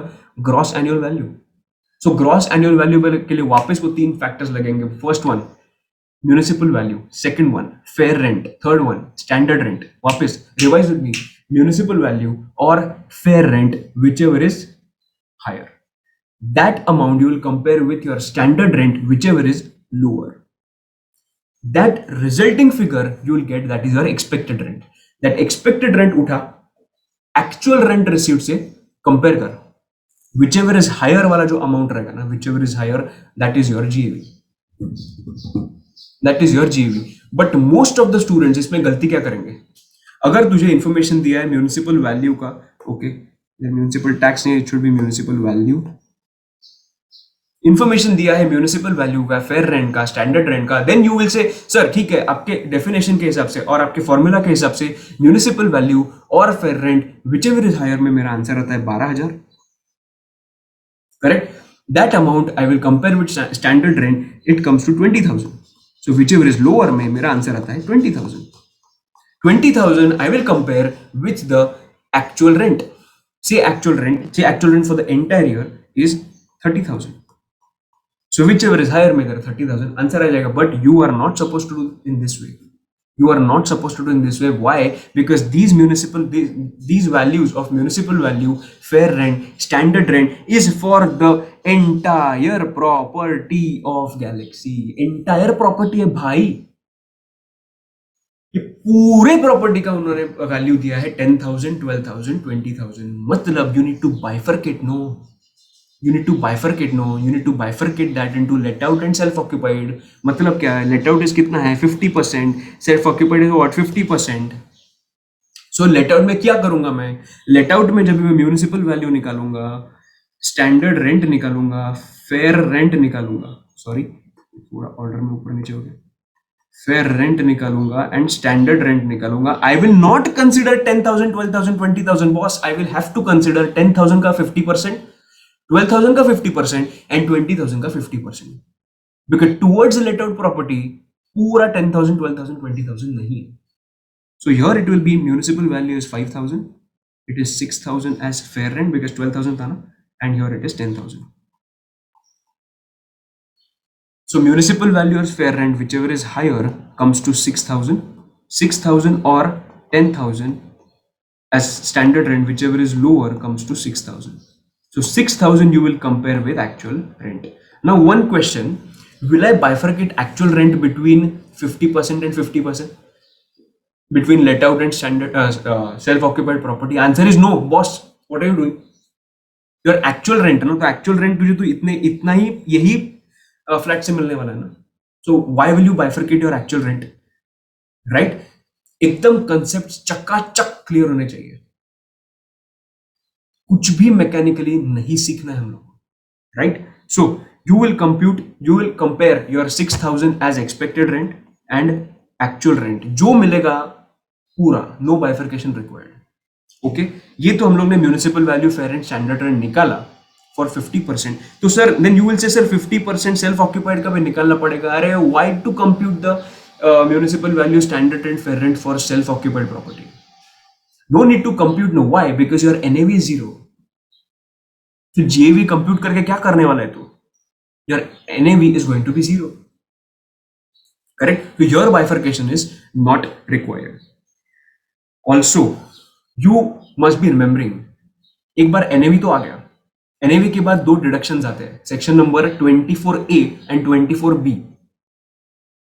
gross annual value. So gross annual value के लिए वापस वो तीन factors लगेंगे. First one, municipal value. Second one, fair rent. Third one, standard rent. वापस revise with me. Municipal value or fair rent, whichever is higher. That amount you will compare with your standard rent, whichever is lower. That resulting figure you will get, that is your expected rent. That expected rent उठा actual rent received से compare कर, whichever is higher वाला जो amount रहेगा ना, whichever is higher, that is your GAV. That is your GAV. But most of the students इसमें गलती क्या करेंगे? अगर तुझे information दिया है municipal value का, okay, municipal tax नहीं, it should be municipal value. Information दिया है म्यूनिसिपल वैल्यू का, फेयर रेंट का, स्टैंडर्ड रेंट का, then you will say sir ठीक है, आपके डेफिनेशन के हिसाब से और आपके फॉर्मूला के हिसाब से म्यूनिसिपल वैल्यू और fair rent whichever is higher में मेरा आंसर आता है 12,000. Correct. That amount I will compare with standard rent, it comes to 20,000. So whichever is lower में मेरा आंसर आता है 20,000. 20,000 I will compare with the actual rent. Say actual rent for the entire year is 30,000. So whichever is higher मेरा 30,000 answer आ जाएगा. But you are not supposed to do in this way. You are not supposed to do in this way. Why? Because these values of municipal value, fair rent, standard rent is for the entire property of Galaxy. Entire property है भाई. ये पूरे property का उन्होंने value दिया है 10,000, 12,000, 20,000. मतलब you need to bifurcate. No. You need to bifurcate. No, you need to bifurcate that into let out and self occupied. मतलब क्या है? Let out is कितना है? 50%. Self occupied is what? 50%. So let out में क्या करूंगा मैं? Let out में जब मैं म्यूनिसिपल वैल्यू निकालूंगा, स्टैंडर्ड रेंट निकालूंगा, फेयर रेंट निकालूंगा, सॉरी पूरा ऑर्डर में ऊपर नीचे हो गया, फेयर रेंट निकालूंगा एंड स्टैंडर्ड रेंट निकालूंगा. I will not consider 10,000, 12,000, 20,000 boss. I will have to consider 10,000 का 50%, 12,000 का 50% एंड 20,000 का 50%. Because towards let out property पूरा 10,000, 12,000, 20,000 नहीं है. So here it will be municipal value is 5,000, it is 6,000 as fair rent because 12,000 था ना, and here it is 10,000. So municipal value or fair rent, whichever is higher, comes to 6,000. 6,000 or 10,000 as standard rent, whichever is lower, comes to 6,000. So 6,000 you will compare with actual rent. Now one question, will I bifurcate actual rent between 50% and 50%? Between let out and standard self-occupied property? Answer is no, boss. What are you doing? Your actual rent, no? तो actual rent तुझे तो इतना ही यही flat से मिलने वाला है ना. So why will you bifurcate your actual rent? Right. एकदम कंसेप्ट चकाचक क्लियर होने चाहिए. कुछ भी मैकेनिकली नहीं सीखना है हम लोग. Right. So you will compare your 6,000 as expected rent and actual rent. जो मिलेगा पूरा, नो बाइफरकेशन रिक्वायर्ड. ओके. ये तो हम लोग ने municipal value, fair and standard rent निकाला for 50%. तो sir then you will say sir 50% self occupied का भी निकालना पड़ेगा. अरे why to compute the municipal value, standard rent, fair rent for self occupied property? No need to compute. No. Why? Because your NAV is zero. तो GAV compute करके क्या करने वाला है तू? Your NAV is going to be zero. Correct? So your bifurcation is not required. Also you must be remembering, एक बार NAV तो आ गया, एनएवी के बाद दो डिडक्शंस आते हैं, section number 24A and 24B.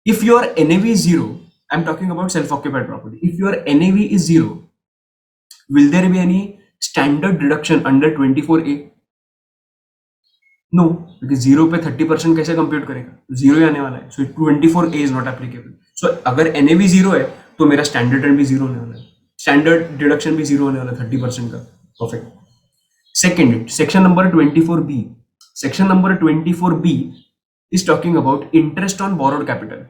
If your NAV is zero, I am talking about self occupied property, if your NAV is zero, will there be any standard deduction under 24A? No, क्योंकि zero पे 30% कैसे compute करेगा? Zero ही आने वाला है. सो 24A is not applicable. सो अगर NAV zero है तो मेरा स्टैंडर्ड रेंट भी जीरो होने वाला है, स्टैंडर्ड डिडक्शन भी जीरो होने वाला है 30% का. Perfect. Second, section number 24B. Section number 24B is talking about interest on borrowed capital.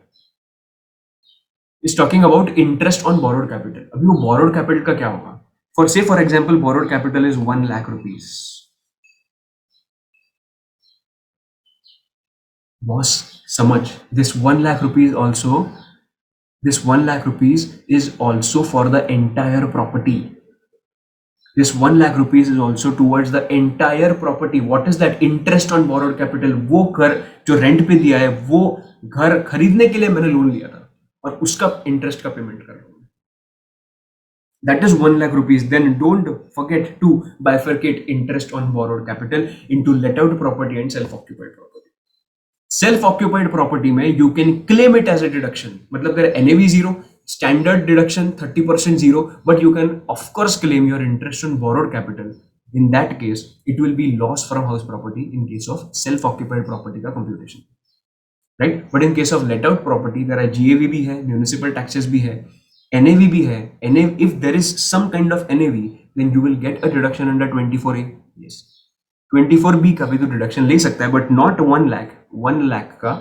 Is talking about interest on borrowed capital. अभी वो borrowed capital का क्या होगा? For example, borrowed capital is 1 lakh rupees. Boss, समझ, this 1 lakh rupees also, this 1 lakh rupees is also for the entire property. This 1 lakh rupees is also towards the entire property. What is that? Interest on borrowed capital. वो घर जो rent पे दिया है, वो घर खरीदने के लिए मैंने लोन लिया था और उसका इंटरेस्ट का पेमेंट कर रहा हूँ. That is 1 lakh rupees. Then don't forget to bifurcate interest on borrowed capital into let out property and self-occupied property. Self-occupied property में you can claim it as a deduction. मतलब तेरा NAV 0, standard deduction 30% 0, but you can of course claim your interest on borrowed capital. In that case, it will be loss from house property in case of self-occupied property का computation, right? But in case of let out property, there are GAV भी है, municipal taxes भी है, NAV भी है. NAV, if there is some kind of NAV, then you will get a deduction under 24A. Yes. 24B का भी तो deduction ले सकता है, बट नॉट 1 लाख. 1 लाख का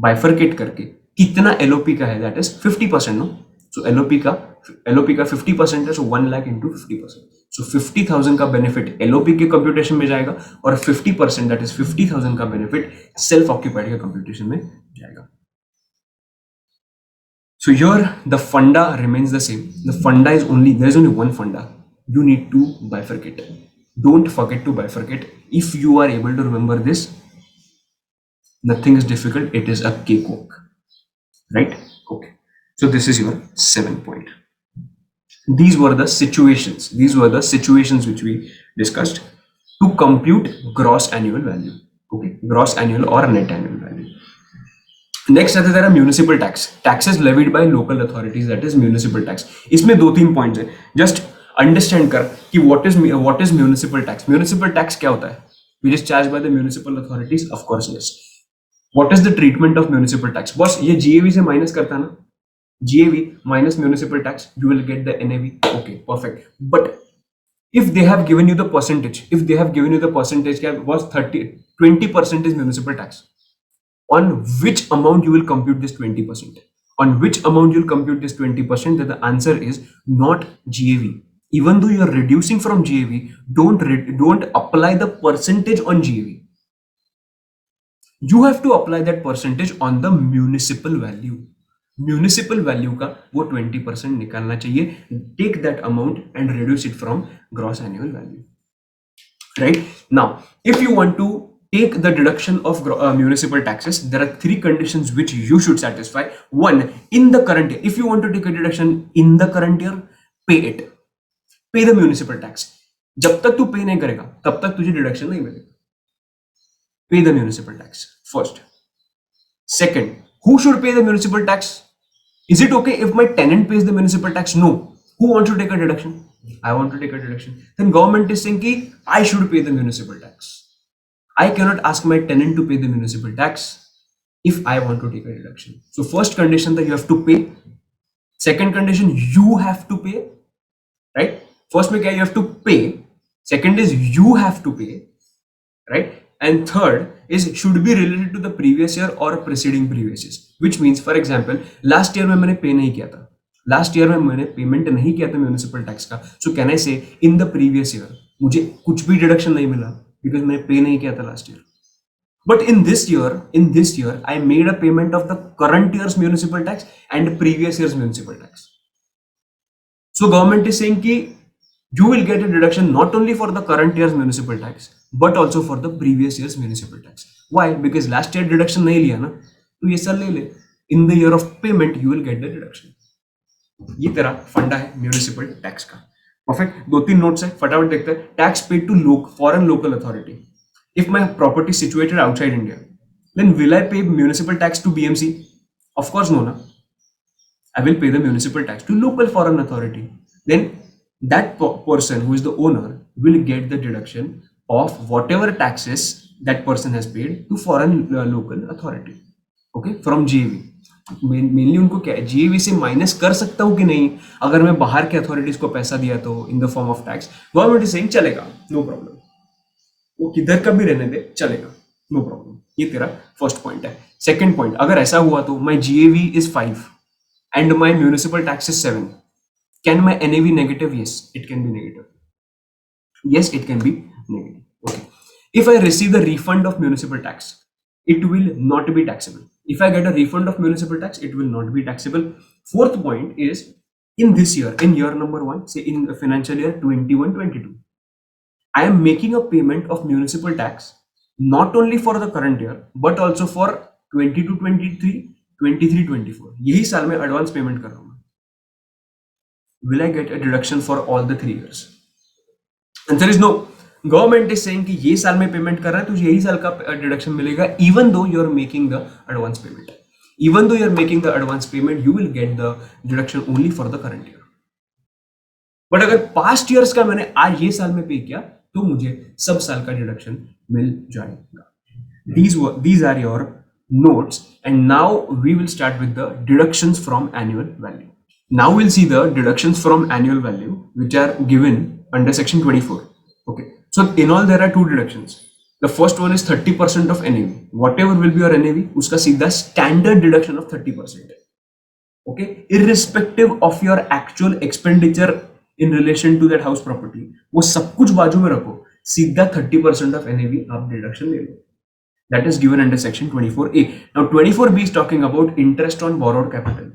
बाइफरकेट करके कितना LOP का है, that is 50%. No, so LOP का 50% है, सो 1 लाख इंटू 50%. सो 50,000 का बेनिफिट LOP के कंप्यूटेशन में जाएगा और 50% दैट इज 50,000 का बेनिफिट सेल्फ ऑक्यूपाइड के कंप्यूटेशन में जाएगा. So here the funda remains the same. The funda is there is only one funda. You need to bifurcate. Don't forget to bifurcate. If you are able to remember this, nothing is difficult. It is a cakewalk, right? Okay. So this is your 7th point. These were the situations. These were the situations which we discussed to compute gross annual value. Okay, gross annual or net annual value. Next आता है तेरा municipal tax. Taxes levied by local authorities, that is municipal tax. इसमें 2-3 points है, just understand कर कि what is municipal tax. Municipal tax क्या होता है? Which is charge by the municipal authorities, of course. Yes. What is the treatment of municipal tax? Boss, ये GAV से minus करता है ना, GAV minus municipal tax, you will get the NAV. Okay, perfect. But if they have given you the percentage, was 20% is municipal tax. On which amount you will compute this 20%? On which amount you will compute this 20%? That the answer is not GAV. Even though you are reducing from GAV, don't apply the percentage on GAV. You have to apply that percentage on the municipal value. Municipal value का वो 20% निकालना चाहिए. Take that amount and reduce it from gross annual value. Right? Now, if you want to take the deduction of municipal taxes, there are 3 conditions which you should satisfy. 1, in the current year. If you want to take a deduction in the current year, pay it. Pay the municipal tax. जब तक तू पे नहीं करेगा तब तक तुझे deduction नहीं मिलेगा. Pay the municipal tax first. Second, who should pay the municipal tax? Is it okay if my tenant pays the municipal tax? No. Who wants to take a deduction? I want to take a deduction. Then government is saying कि I should pay the municipal tax. I cannot ask my tenant to pay the municipal tax if I want to take a deduction. So first condition that you have to pay. Second condition, you have to pay, right? First में क्या, you have to pay. Second is you have to pay, right? And third is should be related to the previous year or preceding previous years. Which means, for example, last year में मैंने pay नहीं किया था. Last year में मैंने payment नहीं किया था municipal tax का. So can I say in the previous year मुझे कुछ भी deduction नहीं मिला because मैंने पे नहीं किया था last year. But in this year, I made a payment of the current year's municipal tax and previous year's municipal tax. So government is saying कि you will get a deduction not only for the current year's municipal tax, but also for the previous year's municipal tax. Why? Because last year deduction नहीं लिया ना, तो ये साल ले ले. In the year of payment, you will get the deduction. ये तेरा फंडा है म्यूनिसिपल टैक्स का. परफेक्ट. 2-3 नोट्स है, फटाफट देखते हैं. Tax paid to foreign local authority. If my property situated outside India, then will I pay municipal tax to BMC? Of course no ना. I will pay the municipal tax to local foreign authority. Then that person who is the owner will get the deduction of whatever taxes that person has paid to foreign local authority. Okay, from GAV. Mainly उनको क्या है, GAV से minus कर सकता हूँ कि नहीं अगर मैं बाहर के अथॉरिटीज को पैसा दिया तो in the form of tax. Government is saying चलेगा, नो प्रॉब्लम. वो किधर का भी रहने दे चलेगा, नो प्रॉब्लम। ये तेरा फर्स्ट पॉइंट है। सेकंड पॉइंट, अगर ऐसा हुआ तो my GAV is 5 and my municipal tax is 7, can my NAV negative? Yes, it can be negative. Yes, it can be negative. Okay. If I receive the refund of municipal tax, it will not be taxable. If I get a refund of municipal tax, it will not be taxable. Fourth point is, in this year, in year number 1, say in financial year 21-22, I am making a payment of municipal tax not only for the current year but also for 22-23, 23-24. यही साल में advance payment कर रहा हूँ। Will I get a deduction for all the 3 years? Answer is no. Government is saying कि ये साल में पेमेंट कर रहा है तो यही साल का डिडक्शन मिलेगा, even though you are making the advance payment. Even though you are making the advance payment, you will get the deduction only for the current year. But अगर पास्ट ईयर्स का मैंने आज ये साल में पे किया तो मुझे सब साल का डिडक्शन मिल जाएगा। These are your notes, and now we will start with the deductions from annual value. Now we'll see the deductions from annual value which are given under section 24. Okay, so in all there are 2 deductions. The first one is 30% of NAV. Whatever will be your NAV, उसका सीधा standard deduction of 30%. Okay, irrespective of your actual expenditure in relation to that house property, वो सब कुछ बाजू में रखो, सीधा 30% of NAV आप डिडक्शन ले लो. That is given under section 24A. Now 24B is talking about interest on borrowed capital.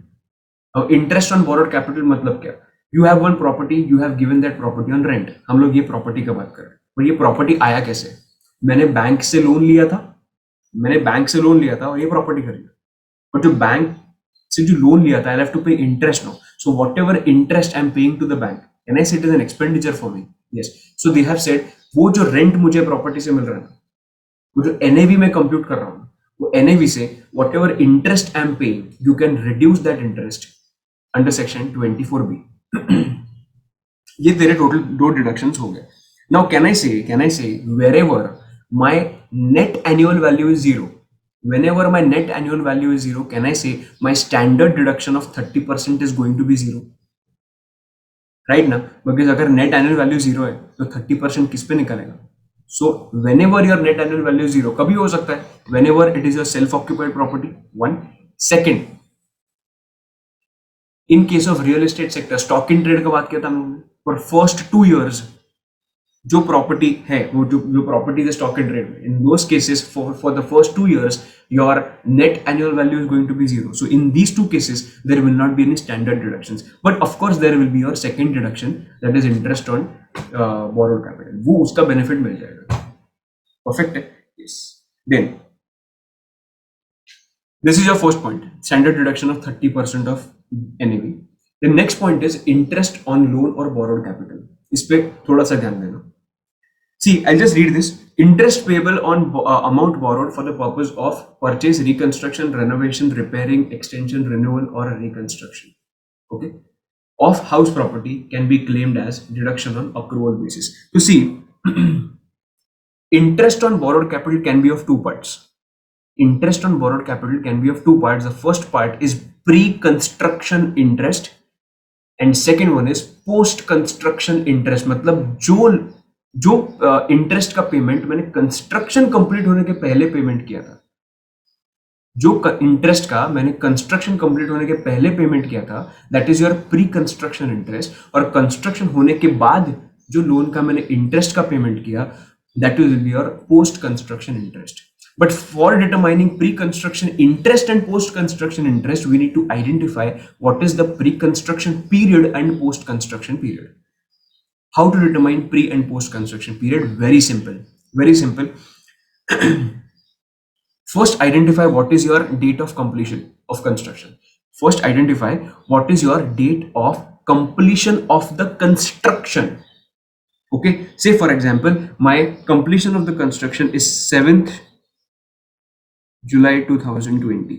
Now interest on borrowed capital मतलब क्या? You have one property, you have given that property on rent. हम लोग ये property का बात कर रहे हैं, और ये प्रॉपर्टी आया कैसे? मैंने बैंक से लोन लिया था, और ये प्रॉपर्टी खरीदी, और जो बैंक से जो लोन लिया था, I have to pay interest now. So whatever interest I am paying to the bank, can I say it is an expenditure for me? Yes. So they have said वो जो rent मुझे property से मिल रहा है, वो जो NAV में compute कर रहा हूं, वो NAV say whatever interest I am paying, you can reduce that interest under section 24B. ये तेरे टोटल 2 डिडक्शंस हो गए. नाउ कैन आई से wherever my net annual value is 0, whenever my net annual value is 0, can I say my standard deduction of 30% is going to be 0? Right now, because अगर net annual value 0 है तो 30% किस पे निकलेगा? So whenever your net annual value is 0, कभी हो सकता है whenever it is a self occupied property. One. Second, in case of real estate sector, stock in trade का बात किया था हमने, for first 2 years जो प्रॉपर्टी है, वो जो प्रॉपर्टी स्टॉक इन ट्रेड में, in those cases for the first 2 years your net annual value is going to be 0. So in these 2 cases there will not be any standard deductions, but of course there will be your second deduction, that is interest on borrowed capital. वो उसका benefit मिल जाएगा. Perfect है. yes. Then this is your first point, standard deduction of 30% of NAV. The next point is interest on loan or borrowed capital. इस पे थोड़ा सा ध्यान देना. See, I'll just read this. Interest payable on amount borrowed for the purpose of purchase, reconstruction, renovation, repairing, extension, renewal, or reconstruction, okay, of house property can be claimed as deduction on accrual basis. So see, interest on borrowed capital can be of 2 parts. Interest on borrowed capital can be of 2 parts. The first part is pre-construction interest, and second one is post-construction interest. मतलब जो interest का payment मैंने construction complete होने के पहले payment किया था, जो इंटरेस्ट का मैंने कंस्ट्रक्शन कंप्लीट होने के पहले पेमेंट किया था, that is your pre construction interest. और कंस्ट्रक्शन होने के बाद जो लोन का मैंने इंटरेस्ट का पेमेंट किया, that will be your post construction interest. But for determining pre-construction interest and post-construction interest, we need to identify what is the pre-construction period and post-construction period. How to determine pre and post construction period? Very simple, very simple. First, identify what is your date of completion of construction. First, identify what is your date of completion of the construction. Okay, say for example, my completion of the construction is 7th July 2020.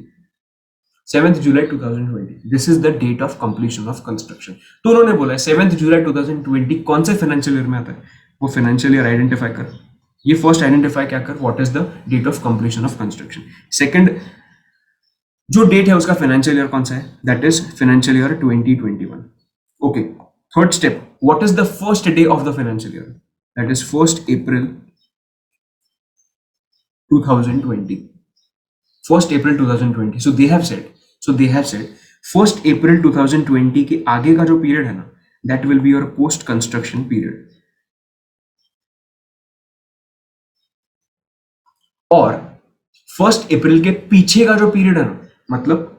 7th July 2020. This is the date of completion of construction. तो उन्होंने बोला 7th July 2020 कौन से financial year में आता है, वो financial year identify कर. ये फर्स्ट आइडेंटिफाई क्या कर, what is the date of completion of construction. Second, जो डेट है उसका फाइनेंशियल ईयर कौन सा है, that is financial year 2021. Okay. Third step, what is the first day of the financial year, that is 1st April 2020. 1st April 2020. So they have said 1st April 2020 के आगे का जो period है ना, that will be your post construction period. और 1st April के पीछे का जो पीरियड है ना, मतलब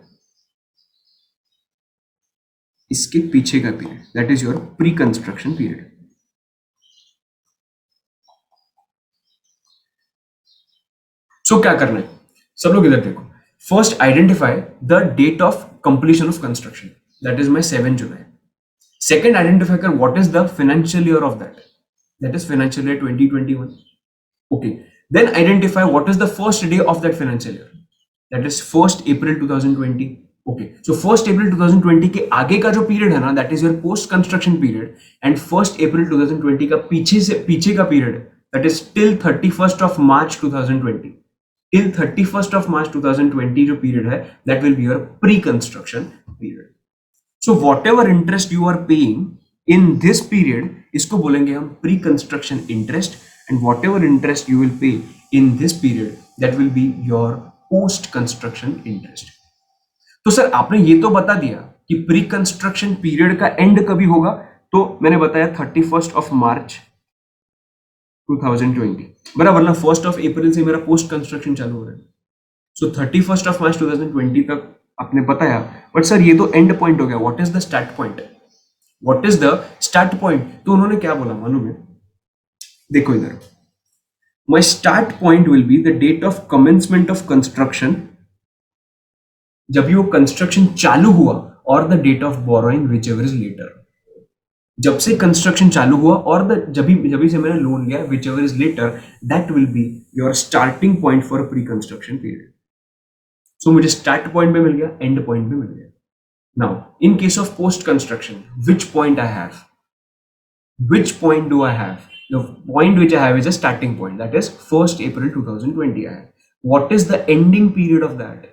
इसके पीछे का period, that is your pre construction period. So क्या करना है, सब लोग इधर देखो. First identify the date of completion of construction, that is my 7 July. Second identify कर what is the financial year of that is financial year 2021. Okay, then identify what is the first day of that financial year, that is 1st April 2020. Okay, so 1st April 2020 के आगे का जो period है ना, that is your post construction period. And 1st April 2020 का पीछे का period, that is till 31st of March 2020. Till 31st of March 2020 जो पीरियड है, that will be your pre-construction period. So whatever interest you are paying in this period, इसको बोलेंगे हम pre-construction interest, and whatever interest you will pay in this period, that will be your post-construction interest. तो sir आपने ये तो बता दिया कि pre-construction period का end कभी होगा, तो मैंने बताया 31st of March 2020, बराबर ना. 1st of April से मेरा पोस्ट कंस्ट्रक्शन चालू हो रहा है. सो 31st of March 2020 तक आपने बताया, बट सर ये तो एंड पॉइंट हो गया. What is the start point, what is the start point? तो उन्होंने क्या बोला मालूम है, देखो इधर, my start point will be the date of commencement of construction, जब ये वो कंस्ट्रक्शन चालू हुआ, और the date of borrowing whichever is later, जब से कंस्ट्रक्शन चालू हुआ और जब से मैंने लोन लिया, whichever is later, that will be your starting point for pre construction period. So मुझे स्टार्ट पॉइंट पे मिल गया, एंड पॉइंट पे मिल गया. Now in case of post construction, which point I have, which point do I have? The point which I have is a starting point, that is 1st April 2020 I have. What is the ending period of that?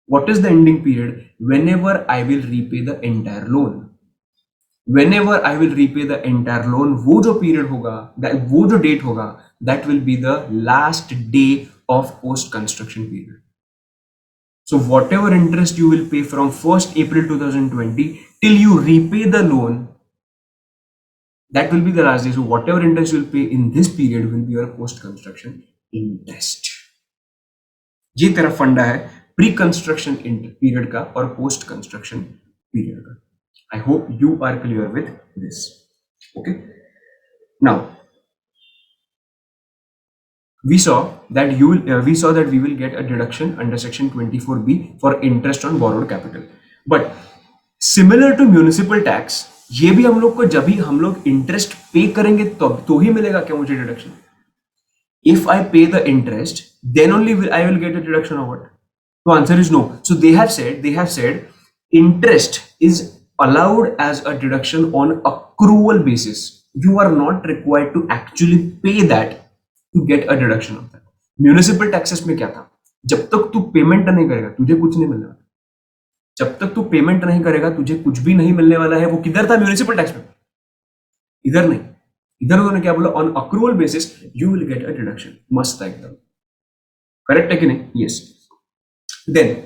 What is the ending period? Whenever I will repay the entire loan. Whenever I will repay the entire loan, वो जो period होगा, वो जो date होगा, that will be the last day of post construction period. So whatever interest you will pay from 1st April 2020 till you repay the loan, that will be the last day. So whatever interest you will pay in this period will be your post construction interest. ये तेरा funda है pre construction period का और post construction period का. I hope you are clear with this. Okay. Now we saw that we will get a deduction under section 24B for interest on borrowed capital. But similar to municipal tax, ये भी हम लोग को जब भी हम लोग इंटरेस्ट पे करेंगे तो ही मिलेगा क्या मुझे deduction? If I pay the interest, then only I will get a deduction of what? The answer is no. So they have said interest is allowed as a deduction on accrual basis. You are not required to actually pay that to get a deduction of that. Municipal taxes में क्या था, जब तक तू payment नहीं करेगा तुझे कुछ नहीं मिलने वाला. जब तक तू पेमेंट नहीं करेगा तुझे कुछ भी नहीं मिलने वाला है. वो किधर था म्यूनिसिपल टैक्स में? इधर नहीं. इधर उन्होंने क्या बोला, on accrual basis you will get a deduction. मस्त है एकदम, करेक्ट है कि नहीं? Yes. Then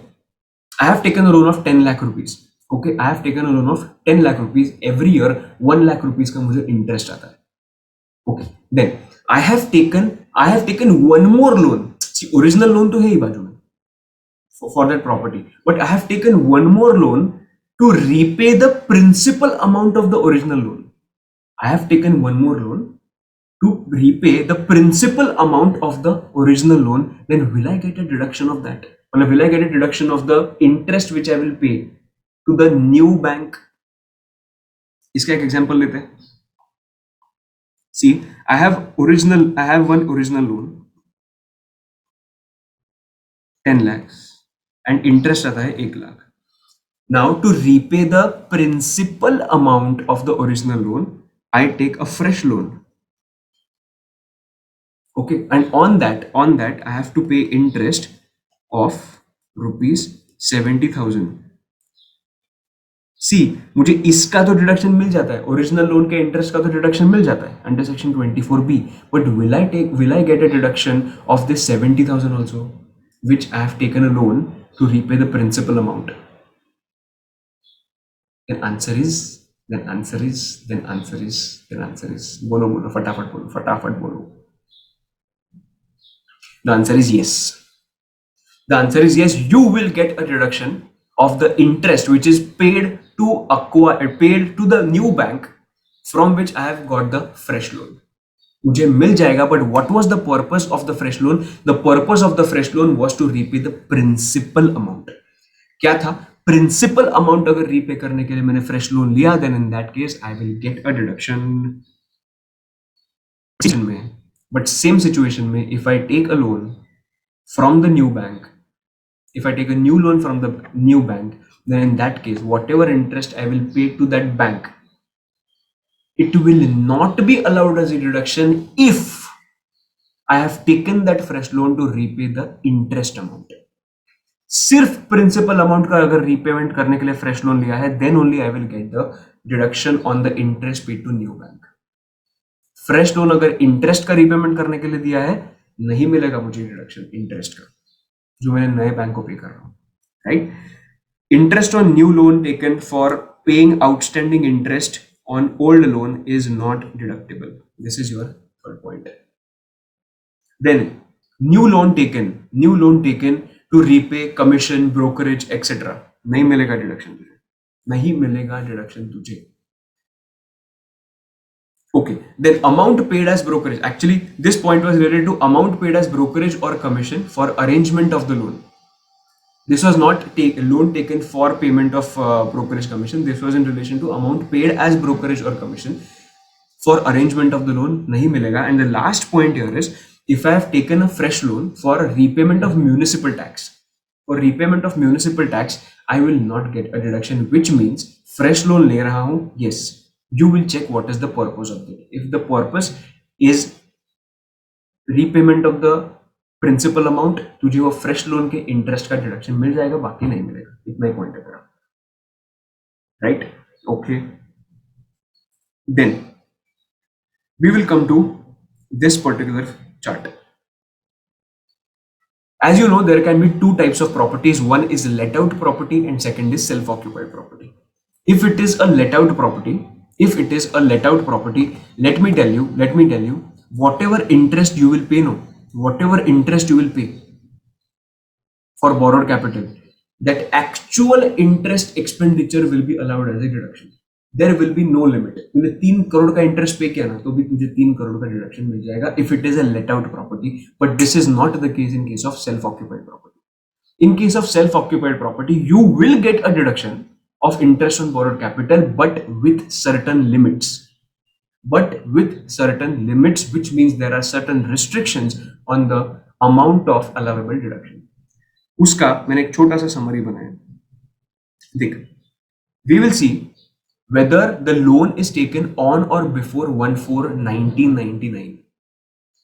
I have taken a loan of 10 lakh rupees. Okay, I have taken a loan of 10 lakh rupees. Every year 1 lakh rupees का मुझे इंटरेस्ट आता है. Okay, then I have taken one more loan. Original loan तो है ही बाजू में for that property, but I have taken one more loan to repay the principal amount of the original loan. I have taken one more loan to repay the principal amount of the original loan. Then will I get a deduction of that? Or will I get a deduction of the interest which I will pay to the new bank? इसका एक example लेते हैं. See, I have one original loan, 10 lakhs, and interest आता है 1 lakh. Now to repay the principal amount of the original loan, I take a fresh loan. Okay, and on that I have to pay interest of rupees 70,000. सी, मुझे इसका तो deduction मिल जाता है, original loan के interest का तो डिडक्शन मिल जाता है under section 24B, but will I get a deduction of this 70,000 also which I have taken a loan to repay the principal amount? Then answer is, then answer is, then answer is, then answer is. बोलो बोलो फटाफट बोलो, फटाफट बोलो. The answer is yes. The answer is yes. You will get a deduction of the interest which is paid to the new bank from which I have got the fresh loan. मुझे मिल जाएगा, but what was the purpose of the fresh loan? The purpose of the fresh loan was to repay the principal amount. क्या था? Principal amount अगर repay करने के लिए मैंने fresh loan लिया, then in that case I will get a deduction में. But same situation में if I take a loan from the new bank, if I take a new loan from the new bank, then in that case, whatever interest I will pay to that bank, it will not be allowed as a deduction if I have taken that fresh loan to repay the interest amount. सिर्फ principal amount का अगर repayment करने के लिए fresh loan लिया है, then only I will get the deduction on the interest paid to new bank. Fresh loan अगर interest का रीपेमेंट करने के लिए दिया है, नहीं मिलेगा मुझे डिडक्शन इंटरेस्ट का, जो मैंने नए बैंक को पे कर रहा हूं. Right? Interest on new loan taken for paying outstanding interest on old loan is not deductible. This is your third point. Then new loan taken to repay commission, brokerage etcetera, नहीं मिलेगा deduction तुझे, नहीं मिलेगा deduction तुझे. Okay, then amount paid as brokerage. Actually, this point was related to amount paid as brokerage or commission for arrangement of the loan. This was not loan taken for payment of brokerage commission. This was in relation to amount paid as brokerage or commission for arrangement of the loan. Nahi milega. And the last point here is, if I have taken a fresh loan for repayment of municipal tax, for repayment of municipal tax, I will not get a deduction, which means fresh loan le raha hu, yes, you will check what is the purpose of it. If the purpose is repayment of the principal amount, तुझे वो fresh loan के interest का deduction मिल जाएगा, बाकी नहीं मिलेगा. इतना ही पॉइंट है तेरा. Right? Okay, then we will come to this particular chart. As you know, there can be two types of properties. One is let out property and second is self occupied property. If it is a let out property, let me tell you, whatever interest you will pay, whatever interest you will pay for borrowed capital, that actual interest expenditure will be allowed as a deduction. There will be no limit. तूने 3 करोड़ का interest पे किया ना, तो भी तुझे 3 करोड़ का deduction मिल जाएगा if it is a let out property. But this is not the case in case of self occupied property. In case of self occupied property, you will get a deduction of interest on borrowed capital, but with certain limits. Which means there are certain restrictions on the amount of allowable deduction. उसका मैंने एक छोटा सा summary बनाया. देख, we will see whether the loan is taken on or before 1/4/1999.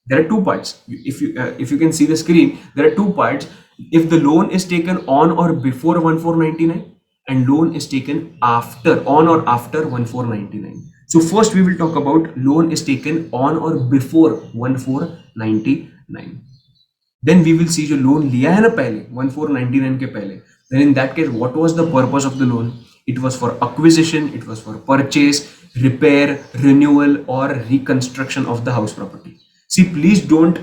There are two parts. If you can see the screen, there are two parts. If the loan is taken on or before 1/4/99 and loan is taken on or after 1/4/99. So first we will talk about loan is taken on or before 1/4/99. Then we will see जो loan लिया है ना पहले 1/4/99 के पहले, then in that case what was the purpose of the loan? It was for acquisition, it was for purchase, repair, renewal or reconstruction of the house property. See, please don't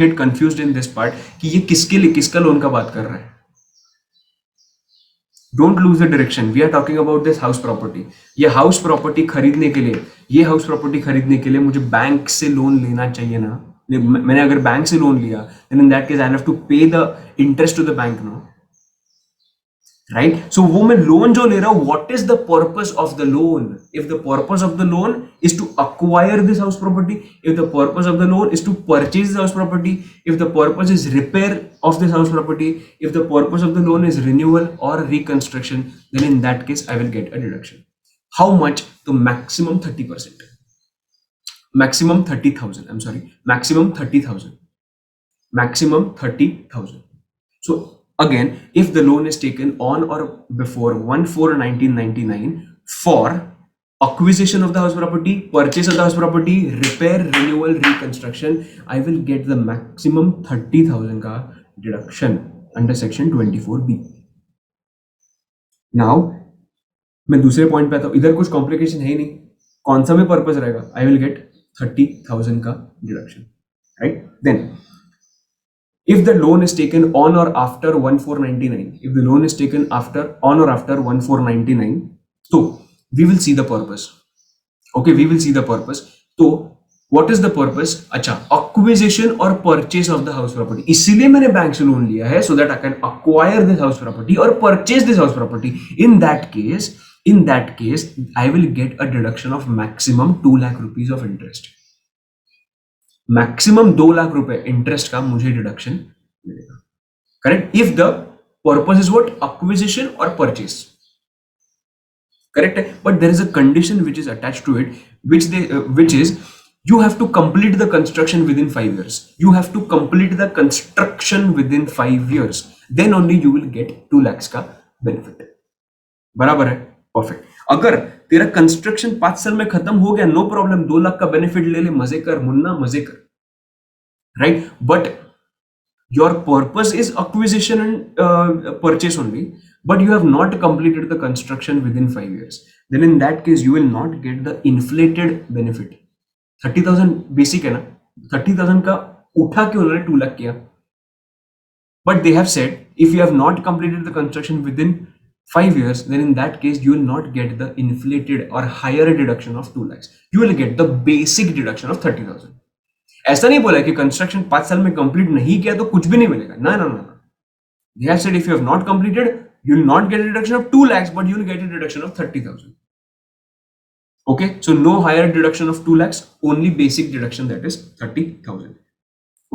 get confused in this part कि ये किसके लिए किसका loan का बात कर रहा है. Don't lose the direction. We are talking about this house property. ये house property खरीदने के लिए मुझे बैंक से लोन लेना चाहिए ना. मैंने अगर बैंक से लोन लिया, then in that case I have to pay the interest to the bank, no? Right? So वो मैं लोन जो ले रहा हूँ, what is the purpose of the loan? If the purpose of the loan is to acquire this house property, if the purpose of the loan is to purchase this house property, if the purpose is repair of this house property, if the purpose of the loan is renewal or reconstruction, then in that case I will get a deduction. How much? To maximum 30%. Maximum 30,000. I'm sorry, maximum 30,000. Maximum 30,000. So Again, if the loan is taken on or before 1/4/1999 for acquisition of the house property, purchase of the house property, repair, renewal, reconstruction, I will get the maximum 30,000 का deduction under section 24B. Now मैं दूसरे point पे आता हूँ. इधर कुछ complication है ही नहीं. कौन सा भी पर्पस रहेगा, आई विल गेट 30,000 का deduction, right? Then if the loan is taken on or after 1/4/99, if the loan is taken on or after 1/4/99, so we will see the purpose. Okay, we will see the purpose. So what is the purpose? अच्छा, acquisition or purchase of the house property. इसीलिए मैंने bank से loan लिया है, so that I can acquire this house property or purchase this house property. In that case, I will get a deduction of maximum 2 lakh rupees of interest. Maximum 2 lakh रुपए interest का मुझे deduction मिलेगा, correct? If the purpose is what? Acquisition और purchase, correct है. But there is a condition which is attached to it, which is you have to complete the construction within 5 years. You have to complete the construction within 5 years. Then only you will get 2 lakhs का benefit. बराबर है? Perfect. अगर तेरा construction 5 साल में खत्म हो गया, नो प्रॉब्लम, 2 लाख का बेनिफिट ले ले, मजे कर मुन्ना, मजे कर, right? But your purpose is acquisition and purchase only, but you have not completed the construction within 5 years, then in that case you will not get the inflated benefit. 30,000 basic है ना, 30,000 का उठा के उन्होंने 2 लाख किया, but they have said if you have not completed the construction within 5 years, then in that case you will not get the inflated or higher deduction of 2 lakhs. You will get the basic deduction of 30,000. ऐसा नहीं बोला कि construction 5 साल में complete नहीं किया तो कुछ भी नहीं मिलेगा, ना ना ना. They have said if you have not completed, you will not get a deduction of 2 lakhs, but you will get a deduction of 30,000. Okay, so no higher deduction of 2 lakhs, only basic deduction, that is 30,000.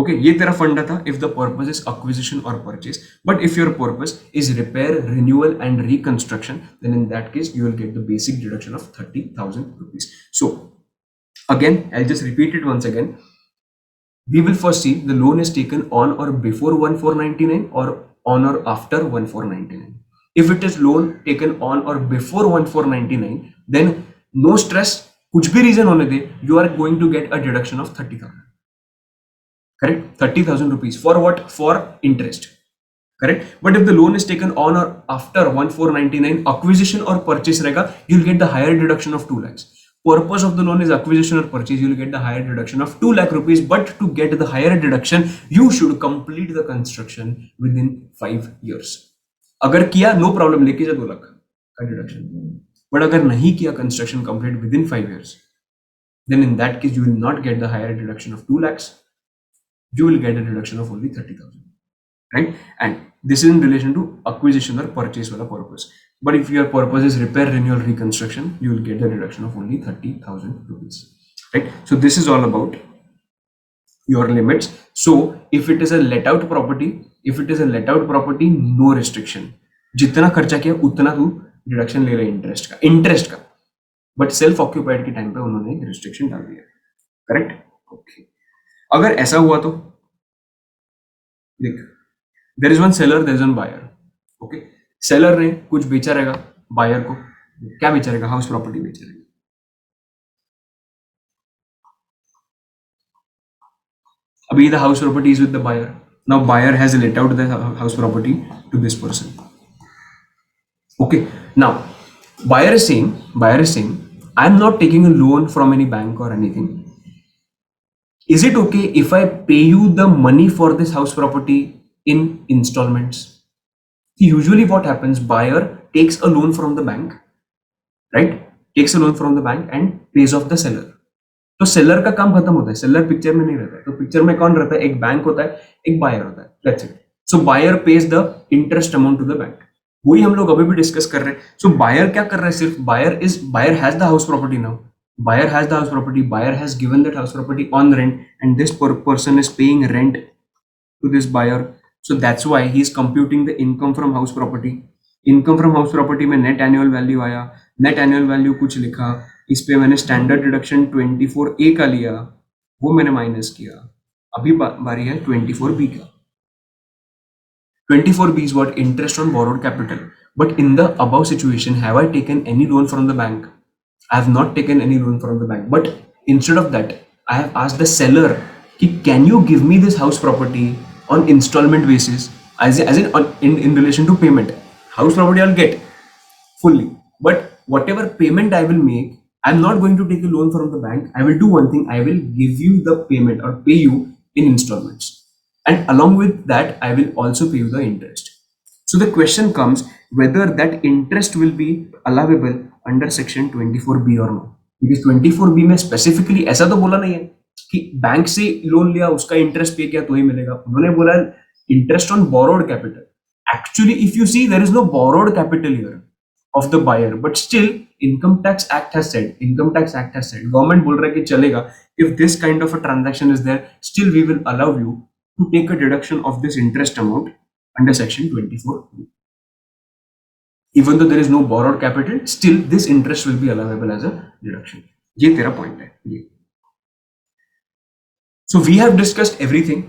Okay, ये तेरा फंडा था if the purpose is acquisition or purchase. But if your purpose is repair, renewal and reconstruction, then in that case you will get the basic deduction of 30,000 rupees. So again, I'll just repeat it once again. We will first see the loan is taken on or before 1/4/99 or on or after 1/4/99. If it is loan taken on or before 1/4/99, then no stress, कुछ भी reason होने दे, you are going to get a deduction of 30,000. Correct? 30,000 rupees for what? For interest. Correct? But if the loan is taken on or after 1/4/99, acquisition or purchase रहेगा, you'll get the higher deduction of 2 lakhs. Purpose of the loan is acquisition or purchase, you'll get the higher deduction of 2 lakh rupees. But to get the higher deduction, you should complete the construction within 5 years. अगर किया, no problem, लेके जा 2 लाख का deduction. But अगर नहीं किया construction complete within 5 years, then in that case you will not get the higher deduction of 2 lakhs. You will get a deduction of only 30,000, right? And this is in relation to acquisition or purchase wala purpose. But if your purpose is repair, renewal, reconstruction, you will get a reduction of only 30,000 rupees, right? So this is all about your limits. So if it is a let out property, no restriction. जितना खर्चा किया उतना तू deduction ले ले interest का. But self occupied के time पे उन्होंने रिस्ट्रिक्शन डाल दिया, करेक्ट? ओके. अगर ऐसा हुआ तो देख, there is one seller, there is one buyer. Okay, seller ने कुछ बेचा रहेगा बायर को. क्या बेचा रहेगा? हाउस प्रॉपर्टी बेचा रहेगा. अभी the house property is with the buyer. Now buyer has let out the house property to this person. Okay, now buyer is saying I am not taking a loan from any bank or anything. Is it okay if I pay you the money for this house property in installments? Usually what happens, buyer takes a loan from the bank, right? Takes a loan from the bank and pays off the seller. तो seller का काम खत्म होता है, seller picture में नहीं रहता है. तो पिक्चर में कौन रहता है? एक बैंक होता है, एक बायर होता है. That's it. So buyer pays the interest amount to the bank. वही हम लोग अभी भी डिस्कस कर रहे हैं. सो बायर क्या कर रहा है? सिर्फ buyer has the house property now. Buyer has the house property. Buyer has given that house property on rent, and this person is paying rent to this buyer. So that's why he is computing the income from house property. Income from house property में net annual value आया. Net annual value कुछ लिखा. इस पे मैंने standard deduction 24A का लिया, वो मैंने माइनस किया. अभी बारी है 24B का. 24B is what? Interest on borrowed capital. But in the above situation, have I taken any loan from the bank? I have not taken any loan from the bank. But instead of that, I have asked the seller, can you give me this house property on installment basis, as in relation to payment? House property I'll get fully. But whatever payment I will make, I'm not going to take a loan from the bank. I will do one thing, I will give you the payment or pay you in installments. And along with that, I will also pay you the interest. So the question comes whether that interest will be allowable under section 24B or not. Because 24B में specifically ऐसा तो बोला नहीं है कि bank से loan लिया उसका इंटरेस्ट पे किया तो ही मिलेगा. उन्होंने बोला interest on borrowed capital. Actually, if you see, there is no borrowed capital here of the buyer, but still income tax act has said government बोल रहा है कि चलेगा, if this kind of a transaction is there, still we will allow you to take a deduction of this interest amount under section 24. Even though there is no borrowed capital, still this interest will be allowable as a deduction. ये तेरा point है ये. So we have discussed everything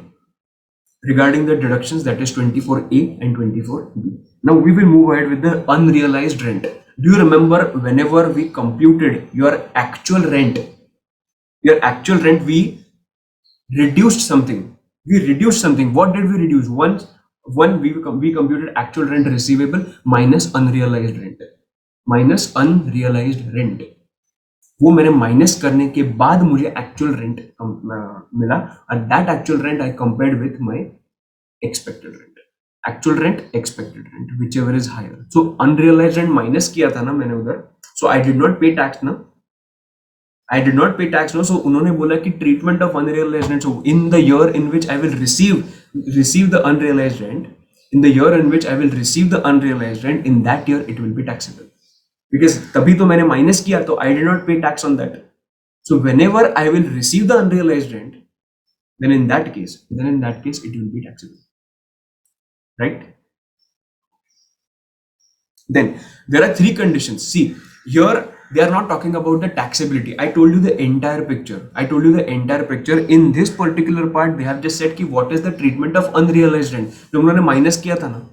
regarding the deductions, that is 24A and 24B. Now we will move ahead with the unrealized rent. Do you remember whenever we computed your actual rent, we reduced something. What did we reduce? One we computed actual rent receivable minus unrealized rent. वो मैंने minus करने के बाद मुझे actual rent मिला, और that actual rent I compared with my expected rent. Actual rent, expected rent, whichever is higher. So unrealised rent minus किया था ना मैंने उधर, so I did not pay tax ना. सो उन्होंने बोला कि treatment of unrealised rent, so in the year in which I will receive the unrealised rent, in the year in which I will receive the unrealised rent, in that year it will be taxable. Because तभी तो मैंने minus किया, तो I did not pay tax on that. So whenever I will receive the unrealized rent, then in that case it will be taxable, right? Then there are three conditions. See, here they are not talking about the taxability. I told you the entire picture. In this particular part, they have just said कि what is the treatment of unrealized rent. जो उन्होंने minus किया था ना,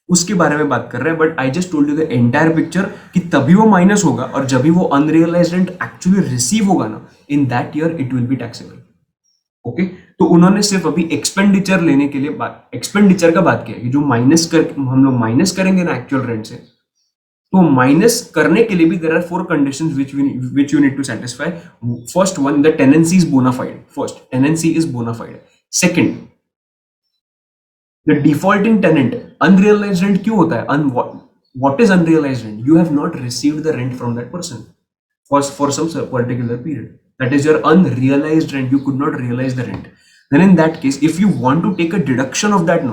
उसके बारे में बात कर रहे हैं. But I just told you the entire picture कि तभी वो माइनस होगा, और जब भी वो अनरियलाइज्ड रेंट एक्चुअली रिसीव होगा ना, इन that year it will be taxable. Okay, तो उन्होंने सिर्फ अभी एक्सपेंडिचर लेने के लिए एक्सपेंडिचर का बात किया कि जो हम लोग माइनस करेंगे ना एक्चुअल रेंट से, तो माइनस करने के लिए भी there are 4 conditions which you need to satisfy. First one, the tenancy is bona fide. Second, the defaulting tenant. Unrealized rent क्यों होता है? What is unrealized rent? You have not received the rent from that person for some particular period. That is your unrealized rent. You could not realize the rent. Then in that case, if you want to take a deduction of that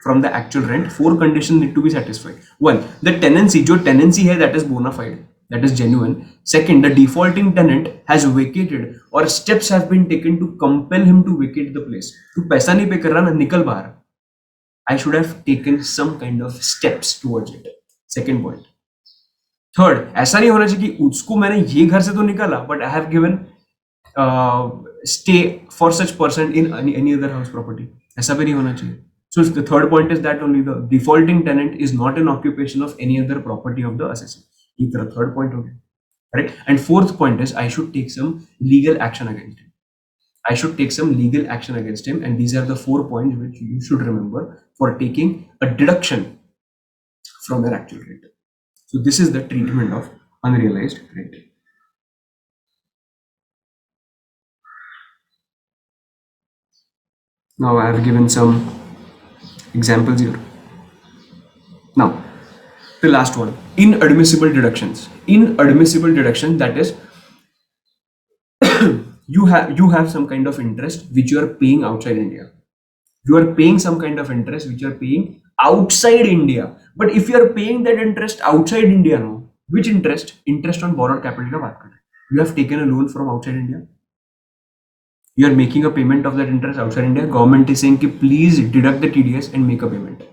from the actual rent, 4 conditions need to be satisfied. One, the tenancy. जो tenancy है, that is bona fide, that is genuine. Second, the defaulting tenant has vacated or steps have been taken to compel him to vacate the place. तू पैसा नहीं पे कर रहा ना, निकल बाहर. I should have taken some kind of steps towards it. Second point. Third, ऐसा नहीं होना चाहिए कि उसको मैंने ये घर से तो निकाला, but I have given stay for such person in any other house property. ऐसा भी नहीं होना चाहिए. So the third point is that only the defaulting tenant is not an occupation of any other property of the assessor. ये तेरा third point हो गया, right? And fourth point is I should take some legal action against him. And these are the 4 points which you should remember for taking a deduction from your actual rent. So this is the treatment of unrealized rent. Now I have given some examples here. Now the last one, inadmissible deductions. That is, you have some kind of interest which you are paying outside India. But if you are paying that interest outside India, no, which interest? Interest on borrowed capital का बात कर रहे हैं. You have taken a loan from outside India. You are making a payment of that interest outside India. Government is saying कि please deduct the TDS and make a payment.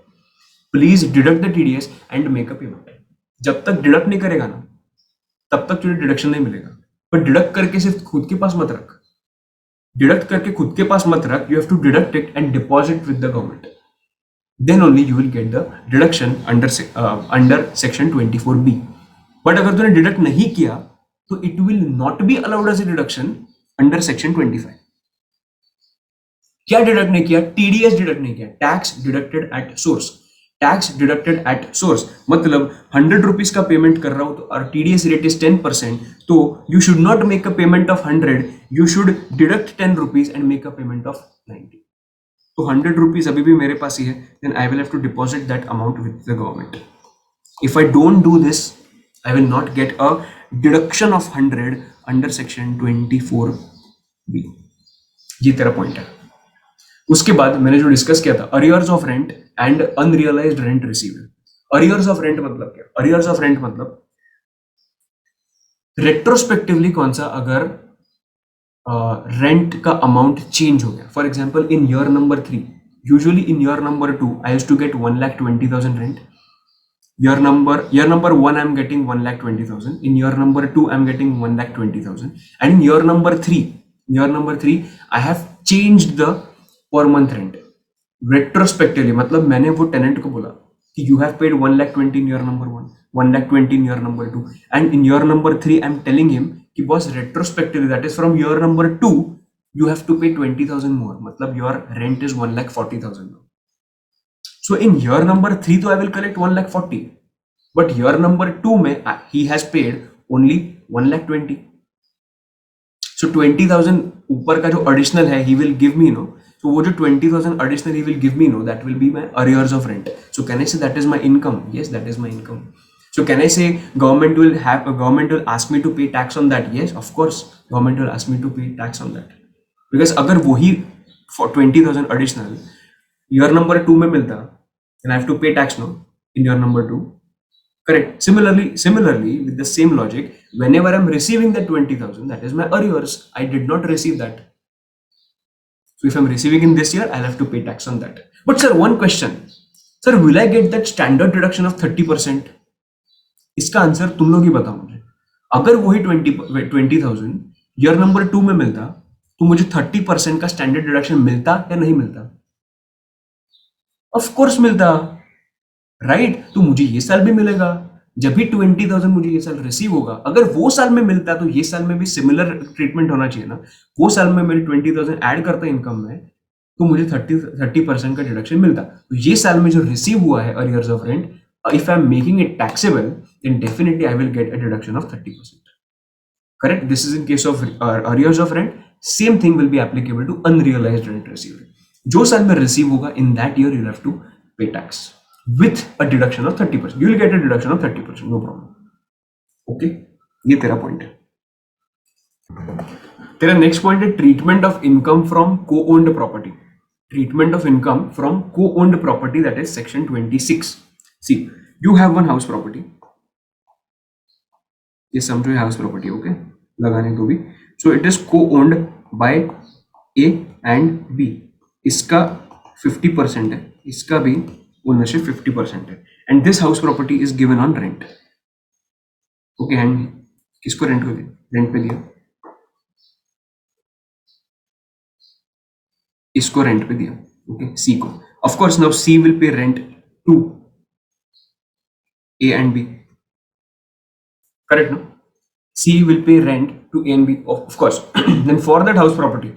जब तक deduct नहीं करेगा ना, तब तक तुझे डिडक्शन नहीं मिलेगा. पर डिडक्ट करके सिर्फ खुद के पास मत रख. You have to deduct it and deposit with the government. then only you will get the deduction under section 24B. But अगर तूने डिडक्ट नहीं किया तो it will not be allowed as a deduction under section 25. क्या deduct नहीं किया? TDS deduct नहीं किया, tax deducted at source. Tax deducted at source मतलब 100 रुपीज का पेमेंट कर रहा हूं तो और टीडीएस रेट इज 10%, तो you should not make a payment of 100, you should deduct 10 rupees and make a payment of 90. तो 100 रुपीज अभी भी मेरे पास ही है, then I will have to deposit that amount with the government. If I don't do this I will not get a deduction of 100 under section 24B. ये तेरा point है. उसके बाद मैंने जो डिस्कस किया था arrears of rent and unrealised rent received. Arrears of rent मतलब क्या? अरियर्स ऑफ रेंट मतलब रेट्रोस्पेक्टिवली कौन सा अगर रेंट का अमाउंट चेंज हो गया. For example in year number 3, usually in year number 2 I used to get 1,20,000 rent. year number 1 I'm getting 1,20,000. in year number 2 I'm getting 1,20,000. and in year number 3 I have changed the per month rent retrospectively. मतलब मैंने वो tenant को बोला कि you have paid 1,20,000 in year number 1, 1,20,000 in year number 2, and in year number 3 I'm telling him कि boss retrospectively, that is from year number 2 you have to pay 20,000 more. मतलब your rent is 1,40,000 now. So in year number 3 तो I will collect 1,40,000, but year number 2 में he has paid only 1,20,000. So 20,000 ऊपर का जो additional है he will give me, no. So वो जो 20,000 additional he will give me, no, that will be my arrears of rent. So can I say that is my income? Yes, that is my income. So can I say government will ask me to pay tax on that? Yes, of course government will ask me to pay tax on that, because अगर वही for 20,000 additional year number 2 में मिलता then I have to pay tax, no, in year number 2. Correct. Similarly, with the same logic, whenever I'm receiving that 20,000, that is my arrears. I did not receive that. So if I'm receiving in this year, I'll have to pay tax on that. But sir, one question. Sir, will I get that standard deduction of 30%? इसका answer तुम लोग ही बताओ मुझे. अगर वही 20,000 year number 2 में मिलता तो मुझे 30% का स्टैंडर्ड डिडक्शन मिलता या नहीं मिलता? ऑफ कोर्स मिलता, राइट. तो मुझे ये साल भी मिलेगा. जब भी 20,000 मुझे ये साल रिसीव होगा, अगर वो साल में मिलता तो ये साल में भी सिमिलर ट्रीटमेंट होना चाहिए ना. वो साल में मेरे 20,000 ऐड करता इनकम में तो मुझे 30% का डिडक्शन मिलता. तो ये साल में जो रिसीव हुआ है arrears of rent, if I'm making it taxable, then definitely I will get a deduction of 30%. Correct? This is in case of arrears of rent. Same thing will be applicable to unrealized rent received. जो साल में receive होगा, in that year you'll have to pay tax with a deduction of 30%. You will get a deduction of 30%, no problem. Okay? ये तेरा point है. तेरा next point है treatment of income from co-owned property. Treatment of income from co-owned property, that is section 26. See, you have one house property. ये समझो ये house property, okay? लगाने को भी. So it is co-owned by A and B. इसका 50% है, इसका भी ownership 50% है. And this house property is given on rent. Okay, and किसको रेंट को दिया? रेंट पे दिया. इसको रेंट पे दिया. Okay, C को. Of course, now C will pay rent to A and B. Correct, no? C will pay rent to A and B, of course. Then for that house property,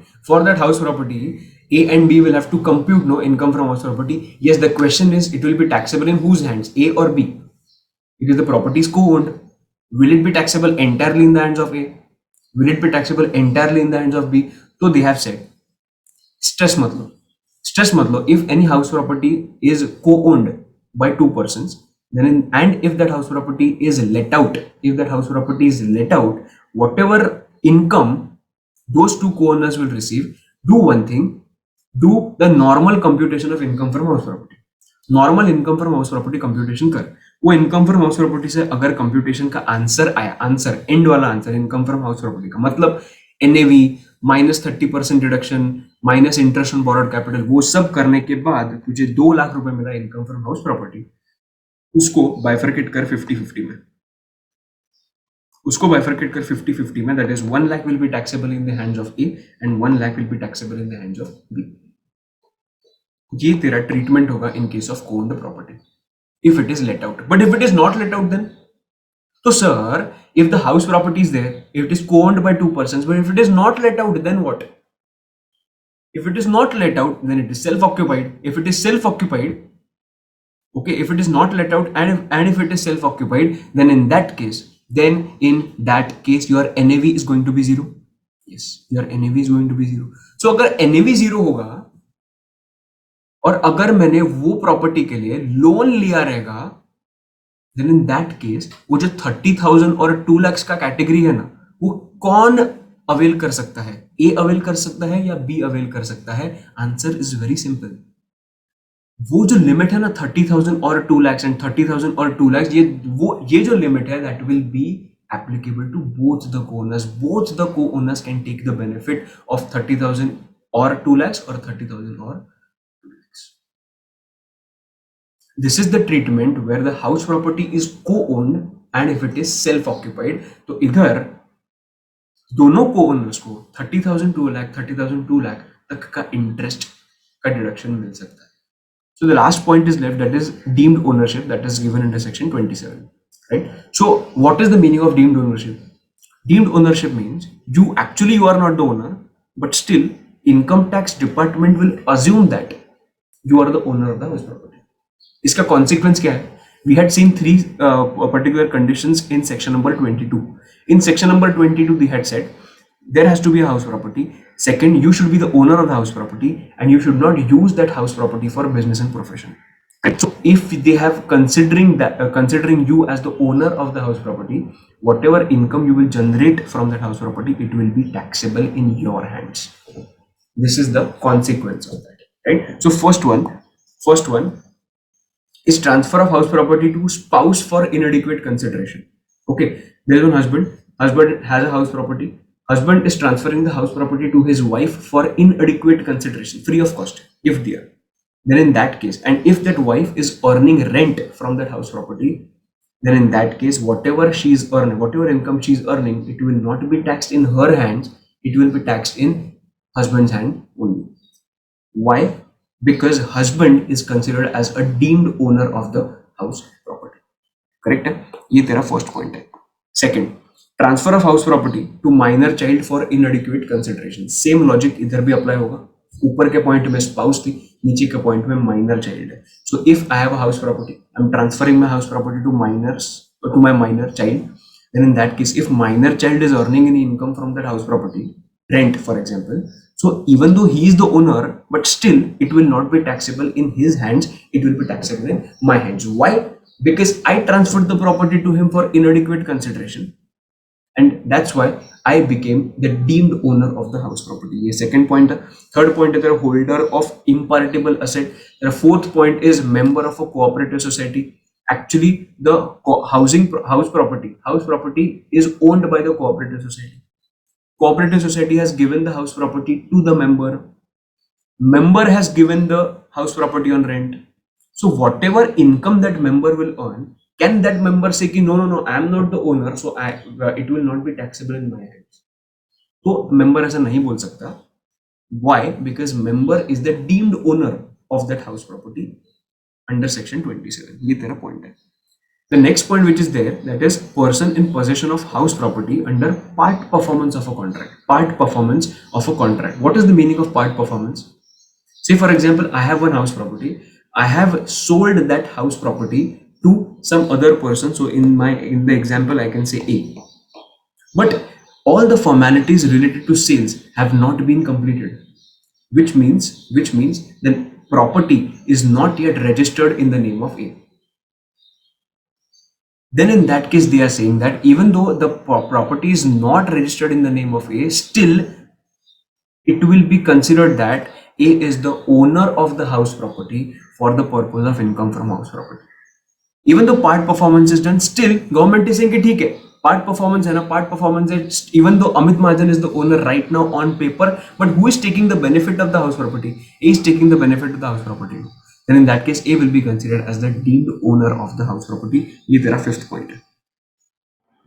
A and B will have to compute no income from house property. Yes, the question is, it will be taxable in whose hands, A or B? Because the property is co-owned. Will it be taxable entirely in the hands of A? Will it be taxable entirely in the hands of B? So they have said, stress mat lo. If any house property is co-owned by two persons, then and if that house property is let out, whatever income those two co-owners will receive, do one thing, do the normal computation of income from house property. Normal income from house property computation कर. वो income from house property से अगर computation का answer आया, answer and वाला answer income from house property का मतलब NAV minus 30% deduction minus interest on borrowed capital, वो सब करने के बाद तुझे 2 लाख रुपए मिला इनकम फ्रॉम हाउस प्रॉपर्टी, उसको बाइफरकेट कर 50-50 में. उसको बाइफरकेट कर 50-50 में. That is 1 lakh will be taxable in the hands of A and 1 lakh will be taxable in the hands of B. ये तेरा ट्रीटमेंट होगा in case of co-owned property if it is let out. But if it is not let out, then so sir, if the house property is there, if it is co-owned by two persons, but if it is not let out, then what? If it is not let out, then it is self-occupied. If it is self-occupied, okay, if it is not let out and if it is self-occupied, then in that case your NAV is going to be zero. Yes, your NAV is going to be zero. So अगर NAV zero होगा और अगर मैंने वो property के लिए loan लिया रहेगा, देन इन दैट केस वो जो 30,000 और 2 लाख का कैटेगरी है ना, वो कौन अवेल कर सकता है? ए अवेल कर सकता है या बी अवेल कर सकता है? Answer is very simple. वो जो लिमिट है ना 30,000 और 2 lakhs एंड 30,000 और 2 lakhs, ये जो लिमिट है that will B applicable to both the co-owners. Both the co-owners can take the benefit of 30,000 or 2 lakhs or 30,000 or 2 lakhs. This is the treatment where the house property is co-owned and if it is self-occupied. तो इधर दोनों co-owners को 30,000 2 lakh 30,000 2 lakh तक का interest का deduction मिल सकता है. So the last point is left, that is deemed ownership, that is given under section 27, right? So what is the meaning of deemed ownership? Deemed ownership means you are not the owner, but still income tax department will assume that you are the owner of the house property. इसका consequence क्या है? We had seen three particular conditions in section number 22. In section number 22, they had said there has to be a house property. Second, you should be the owner of the house property and you should not use that house property for business and profession. Right? So if they have considering you as the owner of the house property, whatever income you will generate from that house property, it will be taxable in your hands. This is the consequence of that, right? So first one is transfer of house property to spouse for inadequate consideration. Okay, there is one husband has a house property. Husband is transferring the house property to his wife for inadequate consideration, free of cost, if dear. Then in that case, and if that wife is earning rent from that house property, then in that case, whatever she is earning, whatever income she is earning, it will not be taxed in her hands, it will be taxed in husband's hand only. Why? Because husband is considered as a deemed owner of the house property. Correct है? ये तेरा first point है. Second, transfer of house property to minor child for inadequate consideration. Same logic इधर भी apply होगा. ऊपर के point में स्पाउस थी, नीचे के पॉइंट में माइनर चाइल्ड है. So if I have a house property, I am transferring my house property to my minor child, then in that case if minor child is earning any income from that house property, rent for example, so even though he is the owner, but still it will not be taxable in his hands, it will be taxable in my hands. Why? Because I transferred the property to him for inadequate consideration, and that's why I became the deemed owner of the house property. ये second point है. Third point is holder of impartible asset. The fourth point is member of a cooperative society. Actually, the house property is owned by the cooperative society. Cooperative society has given the house property to the member. Member has given the house property on rent. So whatever income that member will earn, can that member say कि no, I am not the owner, so it will not be taxable in my hands? तो member ऐसा नहीं बोल सकता. Why? Because member is the deemed owner of that house property under section 27. ये तेरा point है. The next point which is there, that is person in possession of house property under part performance of a contract. Part performance of a contract. What is the meaning of part performance? Say for example, I have one house property. I have sold that house property to some other person. So in the example, I can say A. But all the formalities related to sales have not been completed, which means the property is not yet registered in the name of A. Then in that case, they are saying that even though the property is not registered in the name of A, still it will be considered that A is the owner of the house property for the purpose of income from house property. Even though part performance is done, still government is saying कि ठीक है, part performance है ना, part performance is, even though Amit Mahajan is the owner right now on paper, but who is taking the benefit of the house property? A is taking the benefit of the house property. Then in that case, A will be considered as the deemed owner of the house property. ये तेरा fifth point है.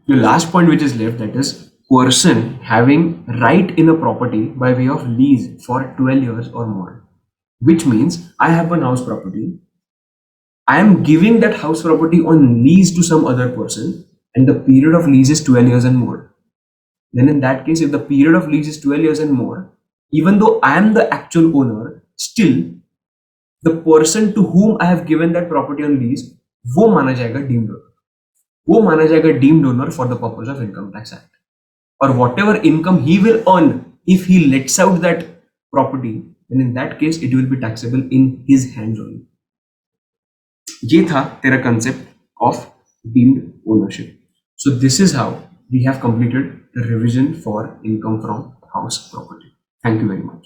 The last point which is left, that is person having right in a property by way of lease for 12 years or more. which means I have one house property. I am giving that house property on lease to some other person, and the period of lease is 12 years and more. Then, in that case, if the period of lease is 12 years and more, even though I am the actual owner, still the person to whom I have given that property on lease, वो माना जाएगा deemed owner. वो माना जाएगा deemed owner for the purpose of Income Tax Act. Or whatever income he will earn if he lets out that property, then in that case it will be taxable in his hands only. ये था तेरा concept of deemed ownership. So this is how we have completed the revision for income from house property. Thank you very much.